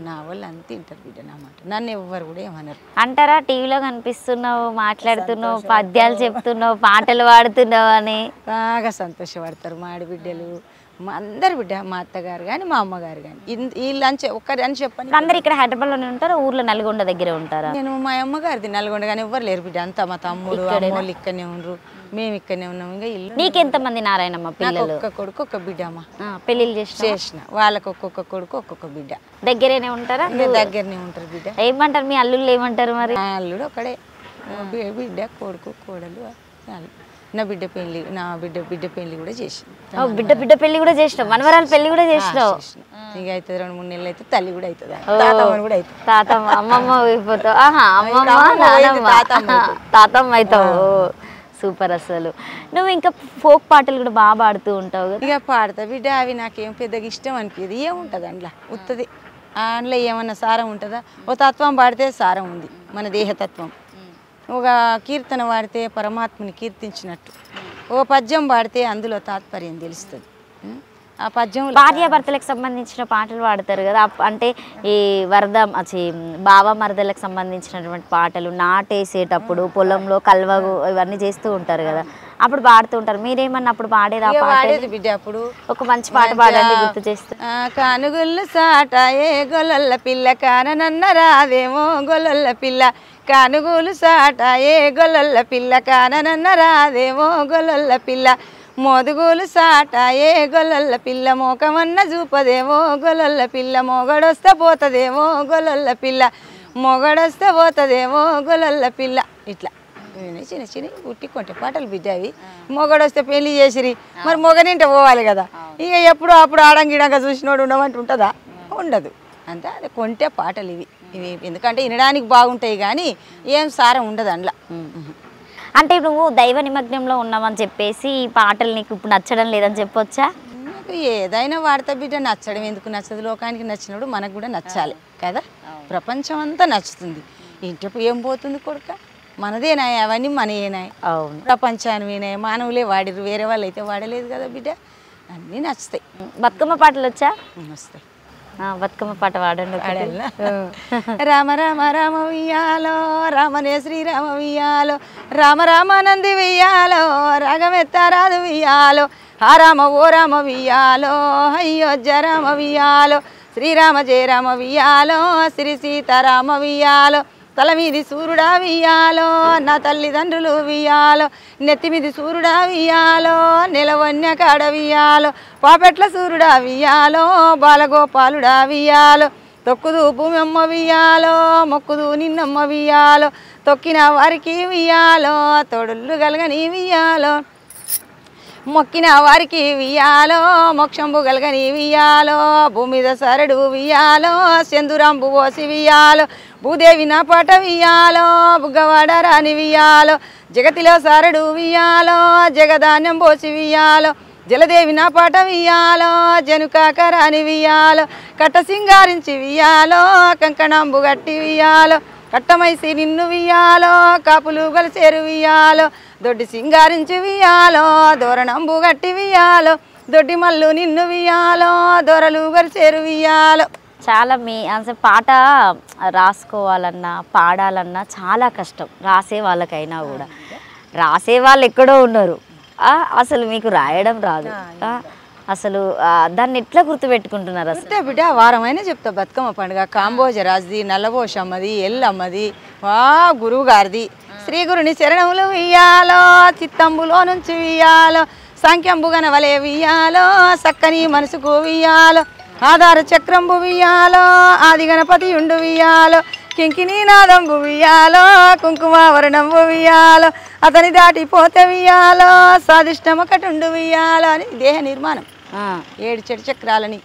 నా వాళ్ళు అంత వింటారు బిడ్డ నా మాట. నన్ను ఎవ్వరు కూడా ఏమన్నారు అంటారా? టీవీలో కనిపిస్తున్నావు, మాట్లాడుతున్నావు, పద్యాలు చెప్తున్నావు, పాటలు పాడుతున్నావు అని బాగా సంతోషపడతారు మా ఆడబిడ్డలు, మా అందరు బిడ్డ. మా అత్తగారు కానీ మా అమ్మగారు కానీ వీళ్ళు అని ఒక్కరి అని చెప్పని. అందరు ఇక్కడ హైదరాబాద్లోనే ఉంటారా? ఊర్లో నల్గొండ దగ్గరే ఉంటారా? నేను మా అమ్మగారిది నల్గొండ, కానీ ఎవ్వరు లేరు బిడ్డ. అంతా మా తమ్ముడు అమ్మోళ్ళు ఇక్కడనే ఉండరు, మేము ఇక్కడనే ఉన్నాం. ఇంకా ఇల్లు. నీకెంతమంది నారాయణమ్మ పిల్లలు? ఒక్క కొడుకు ఒక బిడ్డ అమ్మ. పెళ్ళిళ్ళు చేసిన వాళ్ళకి ఒక్కొక్క కొడుకు ఒక్కొక్క బిడ్డ. దగ్గరేనే ఉంటారా? దగ్గరనే ఉంటారు బిడ్డ. ఏమంటారు మీ అల్లుళ్ళు ఏమంటారు మరి? అల్లుడు ఒకడే, బిడ్డ కొడుకు కోడలు. నా బిడ్డ పెళ్లి, నా బిడ్డ పెళ్లి కూడా చేసిన. బిడ్డ పెళ్లి కూడా చేసినావు, మనవరాలు పెళ్లి కూడా చేసినావు. ఇక అవుతుంది 2-3 నెలలు అయితే తల్లి కూడా అవుతుంది, తాతమ్మ కూడా అవుతుంది. తాతమ్మ అమ్మమ్మ అయిపోతావు. తాతమ్మ అవుతావు. సూపర్. అసలు నువ్వు ఇంకా ఫోక్ పాటలు కూడా బాగా పాడుతూ ఉంటావు కదా? ఇక పాడతా బిడ్డ. అవి నాకేం పెద్దగా ఇష్టం అనిపించదు. ఏముంటుంది అందులో, ఉత్తది. అందులో ఏమన్నా సారం ఉంటుందా? ఓ తత్వం పాడితే సారం ఉంది, మన దేహతత్వం. ఒక కీర్తన పాడితే పరమాత్మని కీర్తించినట్టు, ఓ పద్యం పాడితే అందులో తాత్పర్యం తెలుస్తుంది. ఆ పద్యం భార్యాభర్తలకు సంబంధించిన పాటలు పాడతారు కదా, అంటే ఈ బావ మరదలకు సంబంధించినటువంటి పాటలు నాటేసేటప్పుడు పొలంలో కల్వగు ఇవన్నీ చేస్తూ ఉంటారు కదా, అప్పుడు పాడుతూ ఉంటారు. మీరేమన్నా అప్పుడు పాడేది? ఆ పాడేది బిడ్డ. అప్పుడు ఒక మంచి పాట పాడండి గుర్తు చేస్తే. కానుగుళ్ళు సాట ఏ గొల్లల పిల్ల, కాననన్న రాదేమో గొల్లల పిల్ల, కానుగులు సాట ఏ గొల్లల పిల్ల, కాననన్న రాదేమో గొల్లల పిల్ల, మోదుగులు సాట ఏ గొల్లల పిల్ల, మోకమన్న చూపదేమో గొల్లల పిల్ల, మొగడొస్తే పోతుందేమో గొల్లల పిల్ల, మొగడొస్తే పోతుందేమో గొల్లల పిల్ల. ఇట్లా చిన్న చిన్న ఉట్టి కొంటే పాటలు బిడ్డ. అవి మొగడొస్తే పెళ్లి చేసిరి, మరి మొగనింటే పోవాలి కదా. ఇక ఎప్పుడు అప్పుడు ఆడంగిడంగా చూసినోడు ఉండమంటే ఉంటుందా? ఉండదు. అంతే, అది కొంటే పాటలు ఇవి. ఎందుకంటే వినడానికి బాగుంటాయి కానీ ఏం సారం ఉండదు అందులో. అంటే నువ్వు దైవ నిమగ్నంలో ఉన్నావని చెప్పేసి ఈ పాటలు నీకు ఇప్పుడు నచ్చడం లేదని చెప్పొచ్చా? నాకు ఏదైనా వాడతా బిడ్డ. నచ్చడం ఎందుకు నచ్చదు? లోకానికి నచ్చినప్పుడు మనకు కూడా నచ్చాలి కదా. ప్రపంచం అంతా నచ్చుతుంది, ఇంటికి ఏం పోతుంది కొడుక? మనదేనాయి, అవన్నీ మనయేనాయి. అవును, ప్రపంచానివినాయి, మానవులే వాడిరు, వేరే వాళ్ళు అయితే వాడలేదు కదా బిడ్డ. అన్నీ నచ్చుతాయి. బతుకమ్మ పాటలు వచ్చా? వస్తాయి. బతుకమ్మ పాట పాడండి. రామ రామ రామ వియ్యాలో, రామనే శ్రీరామ వియ్యాలో, రామ రామానంది వియ్యాలో, రాగమెత్తారాదు వియ్యాలో, ఆ రామ ఓ రామ వియ్యాలో, అయ్యోజ్జ రామ వియ్యాలో, శ్రీరామ జయ రామ వియ్యాలో, శ్రీ సీతారామ వియ్యాలో, తల మీది సూర్యుడా వియ్యాలో, నా తల్లిదండ్రులు వియ్యాలో, నెత్తిమిది సూర్యుడా వియ్యాలో, నెలవన్య కాడ వియ్యాలో, పాపెట్ల సూర్యుడా వియ్యాలో, బాలగోపాలుడా వియ్యాలో, తొక్కుదు భూమమ్మ వియ్యాలో, మొక్కుదు నిన్నమ్మ వియ్యాలో, తొక్కిన వారికి వియ్యాలో, తోడుళ్ళు గలగని వియ్యాలో, మొక్కిన వారికి వియ్యాలో, మోక్షంబు గలగని వియ్యాలో, భూమిద సరడు వియ్యాలో, సెందురంబు పోసి వియ్యాలో, భూదేవి నా పాట వియ్యాలో, బుగ్గవాడ రాని వియ్యాలో, జగతిలో సరడు వియ్యాలో, జగధాన్యం పోసి వియ్యాలో, జలదేవి నా పాట వియ్యాలో, జనుకాక రాని వియ్యాలో, కట్ట సింగారించి వియ్యాలో, కంకణంబు గట్టి వియ్యాలో, కట్టమైసి నిన్ను వియ్యాలో, కాపులు గలిసేరు వియ్యాలో, దొడ్డి సింగారించి వియ్యాలో, దోరణంబు గట్టి వియ్యాలో, దొడ్డి మల్లు నిన్ను వియ్యాలో, దొరలు గలిసేరు వియ్యాలో. చాలా అసలు పాట రాసుకోవాలన్నా పాడాలన్నా చాలా కష్టం, రాసే వాళ్ళకైనా కూడా. రాసే వాళ్ళు ఎక్కడో ఉన్నారు, అసలు మీకు రాయడం రాదు. అసలు దాన్ని ఎట్లా గుర్తుపెట్టుకుంటున్నారు? అసలు బిడ్డ వారమైనా చెప్తా. బతుకమ్మ పండుగ కాంబోజ రాజుది, నల్లబోషమ్మది, ఎల్లమ్మది, గురువు గారిది, శ్రీ గురుని శరణములు వియ్యాలో, చిత్తంబులో నుంచి వియ్యాలో, సంఖ్యంబు గనవలే వియ్యాలో, సక్కని మనసుకు వియ్యాలో, ఆధార చక్రంబు వియ్యాలో, ఆది గణపతి ఉండు వియ్యాలో, కింకిని నాదంబు వియ్యాలో, కుంకుమావరణంబు వియ్యాలో, అతని దాటిపోతే వియ్యాలో, స్వాదిష్టం ఒకటుండు వియ్యాలో అని దేహ నిర్మాణం. 7 చెడు చక్రాలని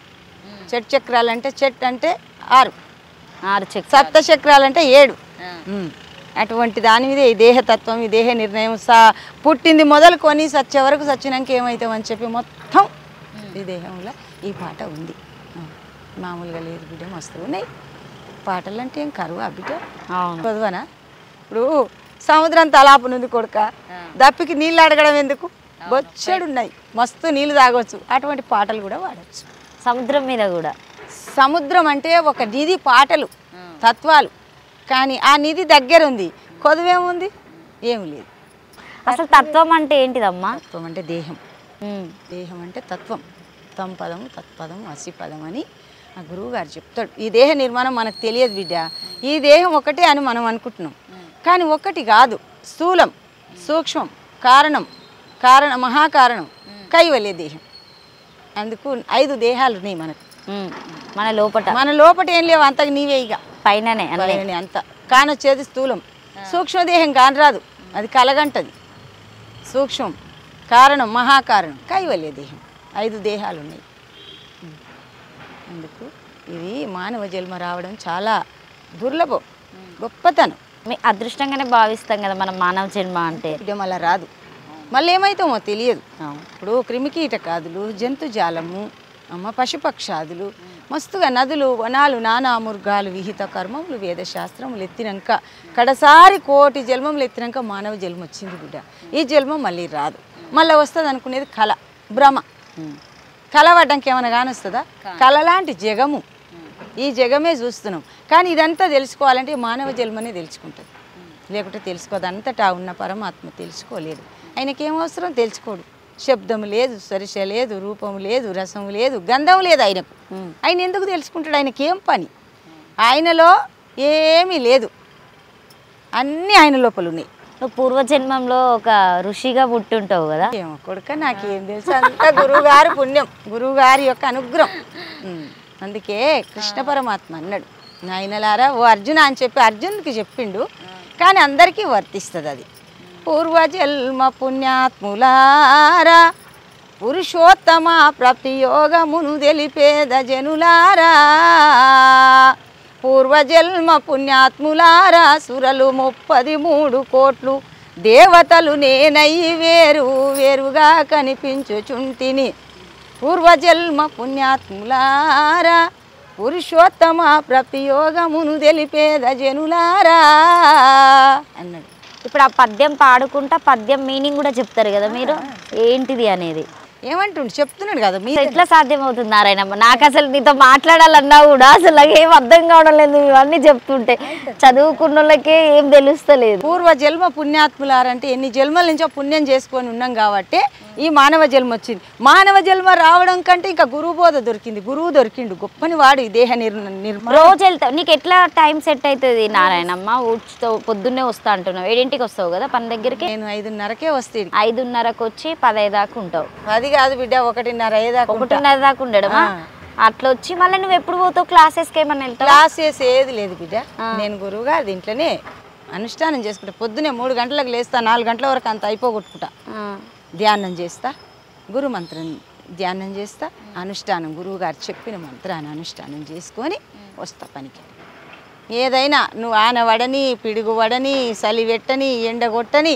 చెట్ చక్రాలు అంటే చెట్ అంటే 6 చక్రాలు, సప్త చక్రాలు అంటే 7. అటువంటి దాని మీద ఈ దేహతత్వం, ఈ దేహ నిర్ణయం పుట్టింది మొదలుకొని సచ్చే వరకు సచ్చినాక ఏమవుతామని చెప్పి మొత్తం ఈ దేహంలో ఈ పాట ఉంది. మామూలుగా లేదు బిడ్డ, మస్తు ఉన్నాయి పాటలు. అంటే ఏం కరువు బిడ్డ చదువనా? ఇప్పుడు సముద్రం తలాపునుంది కొడుక, దప్పికి నీళ్ళు అడగడం ఎందుకు? బొచ్చెడున్నాయి, మస్తు నీళ్ళు తాగొచ్చు. అటువంటి పాటలు కూడా వాడచ్చు. సముద్రం మీద కూడా. సముద్రం అంటే ఒక నిధి, పాటలు తత్వాలు. కానీ ఆ నిధి దగ్గర ఉంది, కొదువేముంది? ఏం లేదు. అసలు తత్వం అంటే ఏంటిదమ్మా? తత్వం అంటే దేహం. దేహం అంటే తత్వం. తం పదం తత్పదం అసి పదం అని ఆ గురువు గారు చెప్తాడు. ఈ దేహ నిర్మాణం మనకు తెలియదు బిడ్డ. ఈ దేహం ఒకటే అని మనం అనుకుంటున్నాం, కానీ ఒకటి కాదు. స్థూలం, సూక్ష్మం, కారణం, మహాకారణం, కైవల్య దేహం. అందుకు 5 దేహాలు ఉన్నాయి మనకు. మన లోపట ఏం లేవు, అంతకు నీవే ఇక పైననే అంత. కానొచ్చేది స్థూలం. సూక్ష్మదేహం కానరాదు, అది కలగంటది. సూక్ష్మం, కారణం, మహాకారణం, కైవల్య దేహం. 5 దేహాలు ఉన్నాయి. అందుకు ఇది మానవ జన్మ రావడం చాలా దుర్లభం, గొప్పతనం. మీ అదృష్టంగానే భావిస్తాం కదా మనం మానవ జన్మ అంటే. మళ్ళీ రాదు, మళ్ళీ ఏమవుతామో తెలియదు. ఇప్పుడు క్రిమికీటకాదులు, జంతుజాలము, పశుపక్షాదులు, మస్తుగా నదులు, వనాలు, నానా మృగాలు, విహిత కర్మములు, వేదశాస్త్రములు ఎత్తినాక కడసారి 1,000,000 జన్మములు ఎత్తినాక మానవ జన్మ వచ్చింది బిడ్డ. ఈ జన్మం మళ్ళీ రాదు. మళ్ళీ వస్తుంది అనుకునేది కళ, భ్రమ. కళ పడ్డానికి ఏమైనా కానొస్తుందా? కళ లాంటి జగము, ఈ జగమే చూస్తున్నాం. కానీ ఇదంతా తెలుసుకోవాలంటే మానవ జన్మనే తెలుసుకుంటుంది, లేకుంటే తెలుసుకోదు. అంతటా ఉన్న పరమాత్మ తెలుసుకోలేదు. ఆయనకేం అవసరం? తెలుసుకోడు. శబ్దం లేదు, స్పర్శ లేదు, రూపం లేదు, రసం లేదు, గంధం లేదు ఆయనకు. ఆయన ఎందుకు తెలుసుకుంటాడు? ఆయనకేం పని? ఆయనలో ఏమీ లేదు, అన్నీ ఆయన లోపల ఉన్నాయి. నువ్వు పూర్వజన్మంలో ఒక ఋషిగా పుట్టుంటావు కదా? ఏమో కొడుక, నాకేం తెలుసు, అంతా గురువుగారి పుణ్యం, గురువుగారి యొక్క అనుగ్రహం. అందుకే కృష్ణ పరమాత్మ అన్నాడు, నాయనలారా ఓ అర్జున అని చెప్పి అర్జునుడికి చెప్పిండు. కానీ అందరికీ వర్తిస్తుంది అది. పూర్వజన్మ పుణ్యాత్ములారా, పురుషోత్తమ ప్రాప్తి యోగమును తెలిపేద జనులారా. పూర్వజన్మ పుణ్యాత్ములారా, సురలు 33 కోట్లు, దేవతలు నేనయ్యి వేరు వేరుగా కనిపించుచుంటిని. పూర్వజన్మ పుణ్యాత్ములారా, పురుషోత్తమ ప్రాప్తి యోగమును తెలిపేద జనులారా అన్నాడు. ఇప్పుడు ఆ పద్యం పాడుకుంటా పద్యం మీనింగ్ కూడా చెప్తారు కదా మీరు, ఏంటిది అనేది? ఏమంటుండు చెప్తున్నాడు కదా. మీరు ఎట్లా సాధ్యం అవుతుంది నారాయణమ్మ? నాకు అసలు నీతో మాట్లాడాలన్నా కూడా అసలు నాకు ఏం అర్థం కావడం లేదు ఇవన్నీ చెప్తుంటే. చదువుకున్న వాళ్ళకే ఏం తెలుస్తలేదు. పూర్వ జన్మ పుణ్యాత్ములారంటే ఎన్ని జన్మల నుంచో పుణ్యం చేసుకొని ఉన్నాం కాబట్టి ఈ మానవ జన్మ వచ్చింది. మానవ జన్మ రావడం కంటే ఇంకా గురువు బోధ దొరికింది, గురువు దొరికిండు, గొప్పని వాడు ఈ దేహ రోజు వెళ్తావు. నీకు ఎట్లా టైం సెట్ అవుతుంది నారాయణమ్మ? పొద్దున్నే వస్తా అంటున్నావు, 7ంటికి వస్తావు కదా పని దగ్గరికి? నేను 5:30కే వస్తాను. 5:30కి వచ్చి 10 దాకా ఉంటావు? అది కాదు బిడ్డ, 1:30 దాకా. 1:30 దాకా ఉండడమా? అట్లా వచ్చి మళ్ళీ నువ్వు ఎప్పుడు పోతావు? క్లాసెస్కి ఏమన్నా వెళ్తావు? క్లాసెస్ ఏది లేదు బిడ్డ, నేను గురువు గారు దీంట్లోనే అనుష్ఠానం చేసుకుంటా. పొద్దునే 3 గంటలకు లేస్తా, 4 గంటల వరకు అంత అయిపోగొట్టుకుంటా. ధ్యానం చేస్తా, గురు మంత్రం ధ్యానం చేస్తా, అనుష్ఠానం గురువు గారు చెప్పిన మంత్రాన్ని అనుష్ఠానం చేసుకొని వస్తా పనికి. ఏదైనా నువ్వు ఆనవడని, పిడుగు వడని, చలి పెట్టని, ఎండగొట్టని,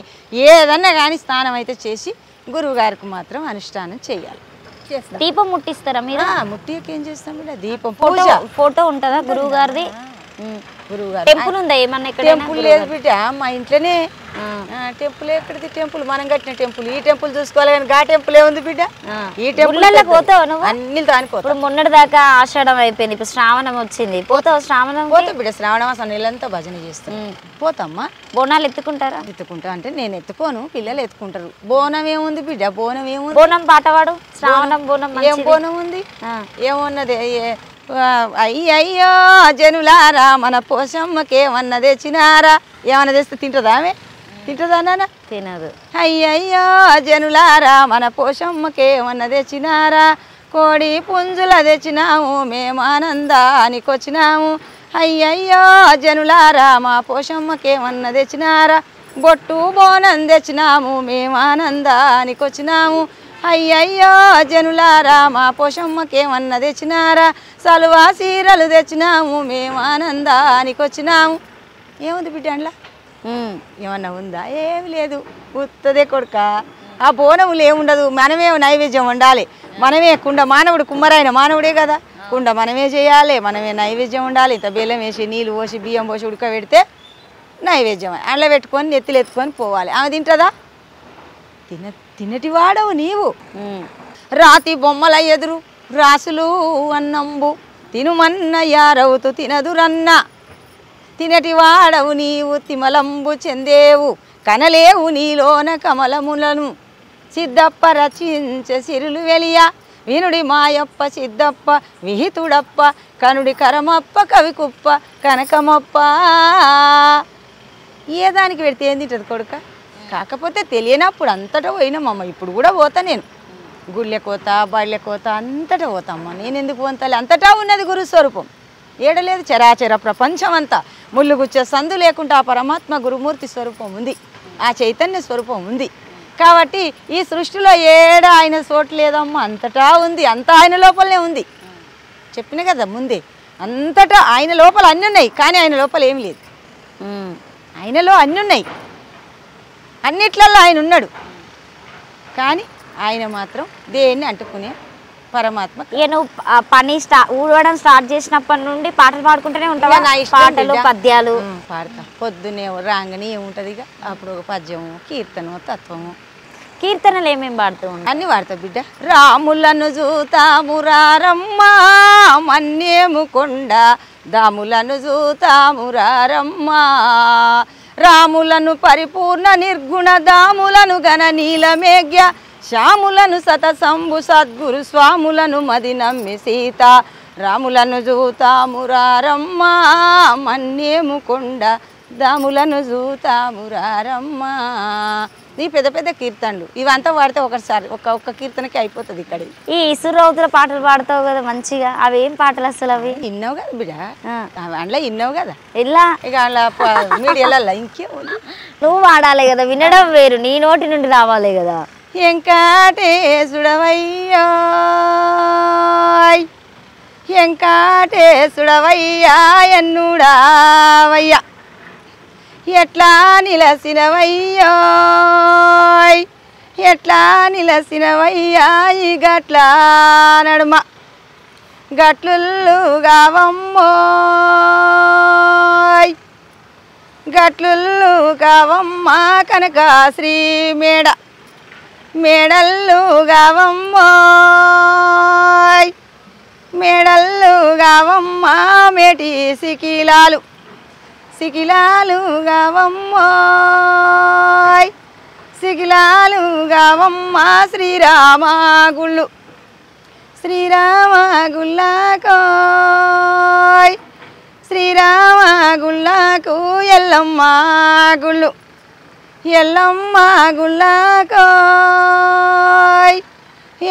ఏదన్నా కానీ స్నానం అయితే చేసి గురువు గారికి మాత్రం అనుష్ఠానం చేయాలి. దీపం ముట్టిస్తారా మీరు? ముట్టికి ఏం చేస్తాం బిడ్డ, దీపం. ఫోటో ఉంటుందా గురువు గారిది? గురువు గారు టెంపుల్ ఉందా ఏమన్నా ఇక్కడ? టెంపుల్ లేదు బిడ్డ, మా ఇంట్లోనే. టెంపుల్ ఎక్కడిది? టెంపుల్ మనం కట్టిన టెంపుల్. ఈ టెంపుల్ చూసుకోవాలి కానీ గా టెంపుల్ ఏముంది బిడ్డ? ఈ టెంపుల్ పోతావు నువ్వు? అన్ని దానిపో. ఇప్పుడు మొన్నటి దాకా ఆషాఢం అయిపోయింది, ఇప్పుడు శ్రావణం వచ్చింది, పోతావు? శ్రావణం పోతా బిడ్డ, శ్రావణ మాసం నెలంతా భజన చేస్తాం. పోతామ్మా. బోనాలు ఎత్తుకుంటారా? ఎత్తుకుంటా అంటే నేను ఎత్తుకోను, పిల్లలు ఎత్తుకుంటారు. బోనం ఏముంది బిడ్డ? బోనం ఏముంది? బోనం పాటవాడు. శ్రావణం బోనం ఏం బోనం ఉంది? ఏమున్నది? అయ్యయ్యో జనులారా, మన పోషమ్మకేమన్నా తెచ్చినారా? ఏమన్నా తెస్తే తింటుందా? ఆమె తింటుందా నాన్న? తినదు. అయ్యయ్యో జనులారా, మన పోషమ్మకేమన్నా తెచ్చినారా? కోడి పుంజుల తెచ్చినాము, మేము ఆనందానికి వచ్చినాము. అయ్యయ్యో జనులారా, మా పోషమ్మకేమన్నా తెచ్చినారా? బొట్టు బోనం తెచ్చినాము, మేము ఆనందానికి వచ్చినాము. అయ్యయ్యో జనులారా మా పోషమ్మకేమన్నా తెచ్చినారా సలువా సీరలు తెచ్చినాము మేము ఆనందానికి వచ్చినాము. ఏముంది బిడ్డ అందులో ఏమన్నా ఉందా? ఏమి లేదు, ఉత్తదే కొడుక. ఆ బోనములు ఏముండదు, మనమే నైవేద్యం వండాలి. మనమే కుండ, మానవుడు కుమ్మరైన మానవుడే కదా, కుండ మనమే చేయాలి, మనమే నైవేద్యం ఉండాలి. ఇంత బెల్లం వేసి నీళ్ళు పోసి బియ్యం పోసి ఉడకబెడితే నైవేద్యం అందులో పెట్టుకొని నెత్తిలు ఎత్తుకొని పోవాలి. ఆమె తింటుందా? తినటి వాడవు నీవు. రాతి బొమ్మల ఎదురు రాసులు అన్నంబు తినుమన్న యారవుతూ తినదురన్న. తినటి వాడవు నీవు తిమలంబు చెందేవు కనలేవు నీలోన కమలములను. సిద్ధప్ప రచించే సిరులు వెలియ వినుడి మాయప్ప సిద్ధప్ప విహితుడప్ప కనుడి కరమప్ప కవికుప్ప కనకమప్ప. ఏ దానికి పెడితే ఏం తింటుంది కొడుక? కాకపోతే తెలియనప్పుడు అంతటా పోయినామమ్మ. ఇప్పుడు కూడా పోతా నేను, గుళ్ళె కోత బళ్ళె కోత అంతటా పోతామ్మ. నేను ఎందుకు పోతాలి? అంతటా ఉన్నది గురుస్వరూపం. ఏడలేదు చరాచర ప్రపంచం అంతా. ముళ్ళుగుచ్చే సందు లేకుండా ఆ పరమాత్మ గురుమూర్తి స్వరూపం ఉంది, ఆ చైతన్య స్వరూపం ఉంది. కాబట్టి ఈ సృష్టిలో ఏడ ఆయన చోటు లేదమ్మా, అంతటా ఉంది. అంతా ఆయన లోపలనే ఉంది. చెప్పిన కదా ముందే, అంతటా ఆయన లోపల అన్నీ ఉన్నాయి, కానీ ఆయన లోపల ఏమి లేదు. ఆయనలో అన్నీ ఉన్నాయి, అన్నిట్లలో ఆయన ఉన్నాడు, కానీ ఆయన మాత్రం దేన్ని అంటుకునే పరమాత్మ. నువ్వు పని ఊడవడం స్టార్ట్ చేసినప్పటి నుండి పాటలు పాడుకుంటూనే ఉంటావా? పాటలు పద్యాలు పాడతా. పొద్దునే రాగానే ఏముంటుంది ఇక అప్పుడు ఒక పద్యము, కీర్తనము, తత్వము. కీర్తనలు ఏమేమి పాడుతూ ఉంటావు? అన్ని వాడతా బిడ్డ. రాములను చూతాము రారమ్మ మన్నేము కొండ, దాములను చూతాము రారమ్మ. రాములను పరిపూర్ణ నిర్గుణ, దాములను గణ నీలమేఘ్య, శ్యాములను సతసంబు సద్గురు స్వాములను మది నమ్మి సీత. రాములను చూతాము రారమ్మ మన్నేము కొండ, దాములను చూతాము రారమ్మ. ఈ పెద్ద పెద్ద కీర్తనలు ఇవంతా వాడితే ఒకసారి ఒక్క కీర్తనకి అయిపోతుంది. ఇక్కడ ఈ ఇసురౌతుల పాటలు పాడతావు కదా మంచిగా, అవి ఏం పాటలు అసలు? అవి ఇన్నావు కదా బిడ్డ, అందులో ఇన్నావు కదా. ఇలా ఇక అలా మీడియాలలో ఇంకేముంది, నువ్వు పాడాలి కదా, వినడం వేరు, నీ నోటి నుండి రావాలి కదా. వెంకటేశుడవయ్యా వెంకటేశుడవయ్యా ఎన్నుడావయ్యా ఎట్లా నిలసినవయ్యా ఎట్లా నిలసినవయ్యా ఈ గట్ల నడుమ గట్లుగావమ్మోయ్ గట్లుగావమ్మ కనకాశ్రీ మేడ మేడల్లుగావమ్మోయ్ మేడల్లుగావమ్మ మేటి సికిలాలు సికిలాలుగావమ్మోయ్ సికిలాలుగావమ్మ శ్రీరామ గుళ్ళు శ్రీరామ గుళ్ళకోయ్ శ్రీరామ గుళ్ళకు ఎల్లమ్మ గుళ్ళు ఎల్లమ్మ గుళ్ళకోయ్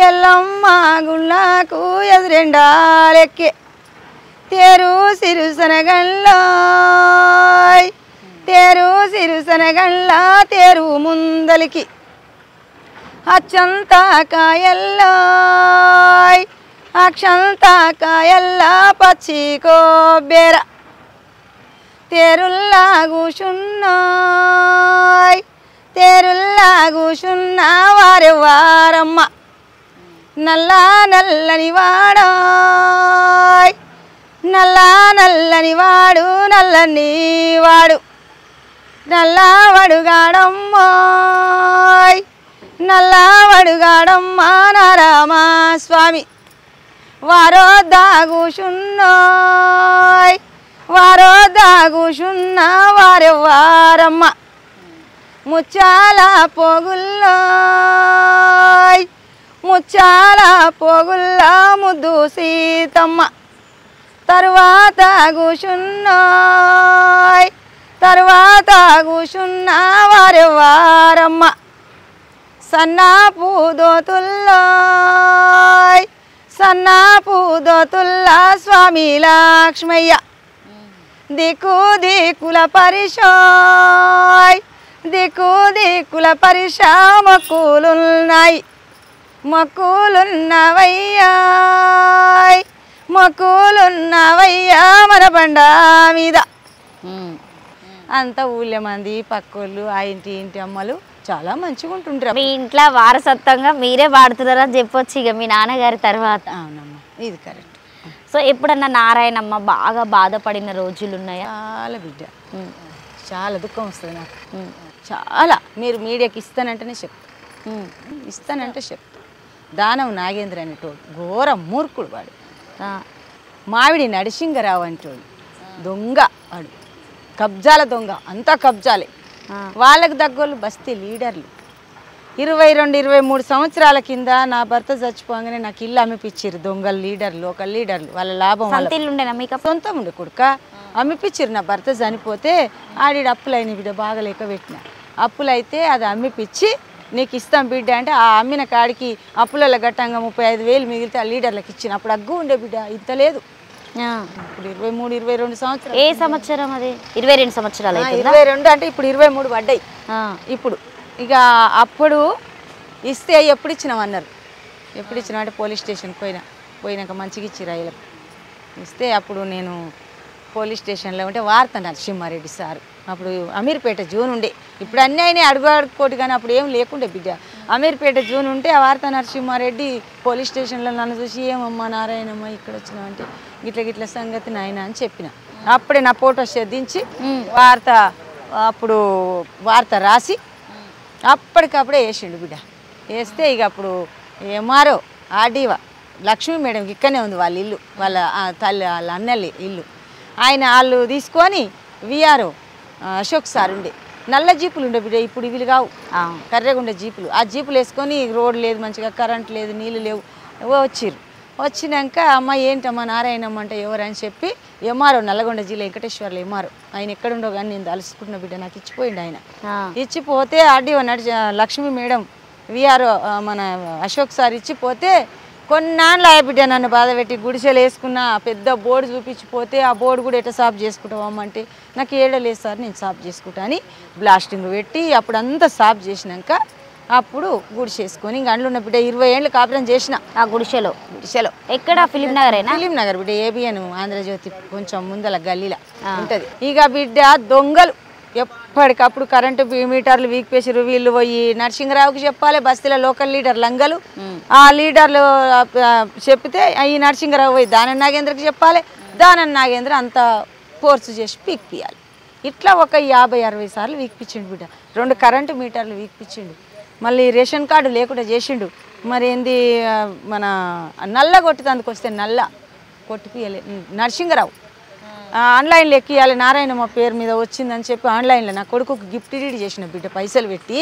ఎల్లమ్మ గుళ్ళకు ఎదురెండాలెక్కే తేరు సిరుసనగల్లోయ్ తేరు సిరుసనగల్ల తేరు ముందలికి అచ్చంతా కాయల్లోయ్ అక్షంతా కాయల్ల పచ్చి కొబ్బెర తేరుల్లా కూసున్నాయ్ తేరుల్లా కూసున్న వారెవ్వారమ్మ నల్లా నల్లని వాడాయ్ నల్లా నల్లని వాడు నల్లని వాడు నల్లవడుగాడమ్మోయ్ నల్లవడుగాడమ్మ నారామా స్వామి వారోద్దా కూసున్నాయ్ వారోద్దా కూసున్న వారెవ్వారమ్మ ముచ్చాల పోగుల్లోయ్ ముచ్చాల పోగుల్లా ముద్దు సీతమ్మ తరువాత కూసున్నాయ్ తరువాత కూసున్న వారెవ్వారమ్మ సన్నాపు దోతుల్లోయ్ సన్నాపు దోతుల్లా స్వామి లక్ష్మయ్య దిక్కు దిక్కుల పరిషోయ్ దిక్కు దిక్కుల పరిష మొక్కులున్నాయి మొక్కులున్నవయ్యా మొక్కులున్నవయ్యా మన బండా మీద. అంత ఊళ్ళో మంది పక్కోళ్ళు ఆ ఇంటి అమ్మలు చాలా మంచిగా ఉంటుంటారు. మీ ఇంట్లో వారసత్వంగా మీరే పాడుతున్నారని చెప్పొచ్చు ఇక మీ నాన్నగారి తర్వాత. అవునమ్మా, ఇది కరెక్ట్. సో ఎప్పుడన్నా నారాయణమ్మ బాగా బాధపడిన రోజులు ఉన్నాయా? చాలా బిడ్డ, చాలా దుఃఖం వస్తుంది నాకు. చాలా మీరు మీడియాకి ఇస్తానంటేనే చెప్తా, ఇస్తానంటే చెప్తా. దానం నాగేంద్ర అనేటోడు ఘోర మూర్ఖుడు వాడు. మావిడి నరసింగరావు అంటోడు దొంగ వాడు, కబ్జాల దొంగ, అంతా కబ్జాలే. వాళ్ళకు దగ్గోళ్ళు బస్తీ లీడర్లు. 22-23 సంవత్సరాల కింద నా భర్త చచ్చిపోగానే నాకు ఇల్లు అమ్మిపిచ్చిర్రు దొంగలు లీడర్లు, ఒక లీడర్లు. వాళ్ళ లాభం సొంతం ఉండే కొడుక అమ్మిపిచ్చిర్రు. నా భర్త చనిపోతే ఆడి అప్పులైన బిడ్డ బాగలేక పెట్టిన అప్పులైతే అది అమ్మిపిచ్చి నీకు ఇస్తాం బిడ్డ అంటే ఆ అమ్మిన కాడికి అప్పుల గట్టంగా 35,000 మిగిలితే ఆ లీడర్లకు ఇచ్చిన. అప్పుడు అగ్గు ఉండే బిడ్డ, ఇంత లేదు. ఇప్పుడు 23-22 సంవత్సరాలు. ఏ సంవత్సరం అది? 22 సంవత్సరాలు. 22 అంటే ఇప్పుడు 23 పడ్డాయి. ఇప్పుడు ఇక అప్పుడు ఇస్తే ఎప్పుడు ఇచ్చినాం అన్నారు. ఎప్పుడు ఇచ్చినాం అంటే పోలీస్ స్టేషన్కి పోయినాక మంచిగా ఇచ్చిర్రు అయ్యలకు ఇస్తే. అప్పుడు నేను పోలీస్ స్టేషన్లో ఉంటే వార్త నరసింహారెడ్డి సారు అప్పుడు అమీర్పేట జూన్ ఉండే. ఇప్పుడు అన్నీ అయినాయి అడుగుకోటి, కానీ అప్పుడు ఏం లేకుండే బిడ్డ. అమీర్పేట జూన్ ఉంటే ఆ వార్త నరసింహారెడ్డి పోలీస్ స్టేషన్లో నన్ను చూసి ఏమమ్మా నారాయణమ్మ ఇక్కడ వచ్చినావంటే గిట్ల సంగతి నాయన అని చెప్పిన. అప్పుడే నా ఫోటో దించి అప్పుడు వార్త రాసి అప్పటికప్పుడే వేసిండు బిడ్డ. వేస్తే ఇక అప్పుడు ఎంఆర్ఓ ఆర్డీవా లక్ష్మీ మేడంకి ఇక్కడనే ఉంది వాళ్ళ ఇల్లు, వాళ్ళ తల్లి వాళ్ళ అన్నల్లి ఇల్లు. వాళ్ళు తీసుకొని విఆర్ఓ అశోక్ సార్ ఉండే నల్ల జీపులు ఉండే బిడ్డ. ఇప్పుడు ఇవి కావు, కర్రెగుండే జీపులు. ఆ జీపులు వేసుకొని రోడ్ లేదు మంచిగా, కరెంట్ లేదు, నీళ్ళు లేవు. వచ్చిర్రు. వచ్చినాక అమ్మ ఏంటమ్మా నారాయణమ్మ అంటే ఎవరని చెప్పి ఎంఆర్ఓ నల్లగొండ జిల్లా వెంకటేశ్వర్లో ఎంఆర్ఓ ఆయన ఎక్కడుండో కానీ నేను తలుసుకుంటున్న బిడ్డ నాకు ఇచ్చిపోయిండు ఆయన. ఇచ్చిపోతే ఆర్డీఓ లక్ష్మీ మేడం విఆర్ఓ మన అశోక్ సార్ ఇచ్చిపోతే కొన్నాళ్ళు ఆ బిడ్డ నన్ను బాధ పెట్టి గుడిసెలు వేసుకున్న పెద్ద బోర్డు చూపించిపోతే ఆ బోర్డు కూడా ఎట్లా సాఫ్ చేసుకుంటావమ్మంటే నాకు ఏడలేదు సార్ నేను సాఫ్ చేసుకుంటా అని బ్లాస్టింగ్ పెట్టి అప్పుడు అంతా సాఫ్ చేసినాక అప్పుడు గుడిసేసుకొని ఇంక అండ్లు ఉన్న బిడ్డ 20 ఏళ్ళు కాపురం చేసిన ఆ గుడిసెలో. ఎక్కడ? ఫిలిం నగర్ బిడ్డ, ఏబిఎన్ ఆంధ్రజ్యోతి కొంచెం ముందల గల్లీలా ఉంటుంది. ఇక బిడ్డ దొంగలు ఎప్పటికప్పుడు కరెంటు మీటర్లు వీక్పేసారు. వీళ్ళు పోయి నరసింహరావుకి చెప్పాలి, బస్తీల లోకల్ లీడర్ లంగలు ఆ లీడర్లు చెప్తే ఈ నరసింహరావు పోయి దానం నాగేంద్రకి చెప్పాలి, దానం నాగేంద్ర అంతా ఫోర్స్ చేసి పీక్పియాలి. ఇట్లా ఒక 50-60 సార్లు వీక్పించిండు బిడ్డ. 2 కరెంటు మీటర్లు వీక్పించిండు. మళ్ళీ రేషన్ కార్డు లేకుండా చేసిండు. మరి ఏంది మన నల్ల కొట్టినందుకు వస్తే నల్ల కొట్టిపియాలి నరసింహరావు. ఆన్లైన్లో ఎక్కియాలి నారాయణమ్మ పేరు మీద వచ్చిందని చెప్పి ఆన్లైన్లో నా కొడుకుకు గిఫ్ట్ డీడ్ చేసిన బిడ్డ. పైసలు పెట్టి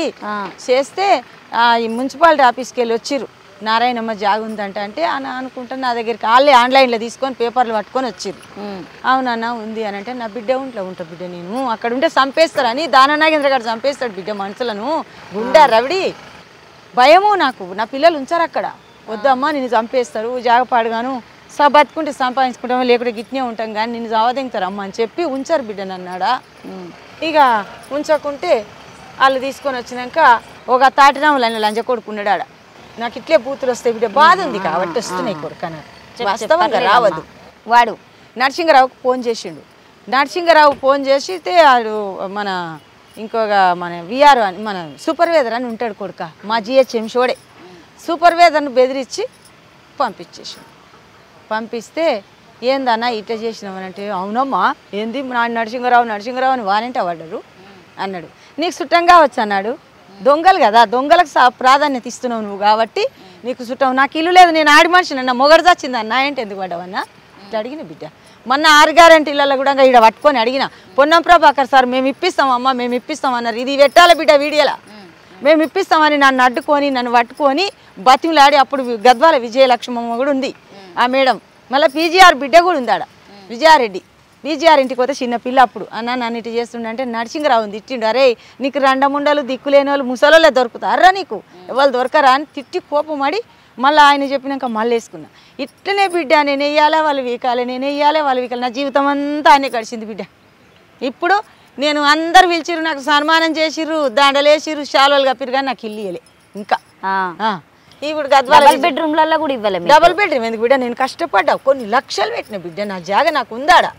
చేస్తే ఈ మున్సిపాలిటీ ఆఫీస్కి వెళ్ళి వచ్చిర్రు. నారాయణమ్మ జాగుందంట అంటే అని అనుకుంటా నా దగ్గరికి వాళ్ళే ఆన్లైన్లో తీసుకొని పేపర్లు పట్టుకొని వచ్చిర్రు. అవునన్నా ఉంది అని అంటే నా బిడ్డ ఉంటా బిడ్డ నేను అక్కడ ఉంటే చంపేస్తారని దాననాగేంద్ర గారు చంపేస్తాడు బిడ్డ మనుషులను. గుండా రవిడి భయము నాకు. నా పిల్లలు ఉంచారు అక్కడ, వద్దమ్మా నిన్ను చంపేస్తారు జాగపాడుగాను బతుకుంటే సంపాదించుకుంటామో లేకుంటే గిట్నే ఉంటాం కానీ నిన్ను చావదింగుతారు అమ్మ అని చెప్పి ఉంచారు బిడ్డను అన్నాడా. ఇక ఉంచకుంటే వాళ్ళు తీసుకొని వచ్చినాక ఒక తాటినాములు ఆయన లంజ కొడుకున్నాడు ఆడ. నాకు ఇట్లే బూతులు వస్తాయి బిడ్డ, బాధ ఉంది కాబట్టి వస్తున్నాయి కొడుకు అన్నాడు. వాస్తవంగా రావద్దు. వాడు నరసింహరావుకు ఫోన్ చేసిండు. నరసింహరావు ఫోన్ చేసితే వాడు మన ఇంకొక మన విఆర్ అని మన సూపర్వైజర్ అని ఉంటాడు కొడుక, మా జిహెచ్ఎం షోడే. సూపర్వైజర్ను బెదిరించి పంపించేసిండు. పంపిస్తే ఏందన్నా ఇట్లా చేసినామని అంటే అవునమ్మా ఏంది నా నరసింహరావు అని వానంటే పడ్డారు అన్నాడు. నీకు చుట్టం కావచ్చు అన్నాడు. దొంగలు కదా, దొంగలకు ప్రాధాన్యత ఇస్తున్నావు నువ్వు కాబట్టి నీకు చుట్టం. నాకు ఇల్లు లేదు, నేను ఆడి మనిషిని అన్న మొగడు చచ్చింది అన్న ఏంటి ఎందుకు పడ్డావన్నా ఇట్లా అడిగిన బిడ్డ. మొన్న 6 గ్యారెంటీ ఇళ్ళల్లో కూడా ఇక్కడ పట్టుకొని అడిగిన పొన్నం ప్రభాకర్ సార్ మేము ఇప్పిస్తామమ్మా మేము ఇప్పిస్తామన్నారు. ఇది పెట్టాలి బిడ్డ వీడియోలా మేము ఇప్పిస్తామని నన్ను అడ్డుకొని నన్ను పట్టుకొని బతిమలాడి అప్పుడు గద్వాల విజయలక్ష్మమ్మ కూడా ఉంది ఆ మేడం. మళ్ళీ పీజీఆర్ బిడ్డ కూడా ఉంది ఆడ విజయారెడ్డి. పీజీఆర్ ఇంటికి పోతే చిన్న పిల్ల అప్పుడు అన్న నన్ను ఇటు చేస్తుండే నరసింహరావు ఉంది తిట్టిండు. అరే నీకు రండముండలు దిక్కులేని వాళ్ళు ముసలోళ్ళే దొరుకుతారా నీకు ఎవరు దొరకరా అని తిట్టి కోపమడి మళ్ళీ ఆయన చెప్పినాక మళ్ళీ వేసుకున్నా. ఇట్లనే బిడ్డ నేను వేయాలి వాళ్ళు వీకాలి, నేను వేయాలి వాళ్ళు వీకాలి. నా జీవితం అంతా ఆయనే గడిచింది బిడ్డ. ఇప్పుడు నేను అందరు పిలిచిర్రు, నాకు సన్మానం చేసిర్రు, దండలేసిర్రు, శాలువలు కప్పిర్రు కానీ నాకు ఇల్లు ఇయ్యలే ఇంకా. ఇప్పుడు గద్వాల డబుల్ బెడ్రూమ్లలో కూడా ఇవ్వలే డబుల్ బెడ్రూమ్ ఎందుకు బిడ్డ నేను కష్టపడ్డా కొన్ని లక్షలు పెట్టిన బిడ్డ నా జాగా నాకు ఉందాడా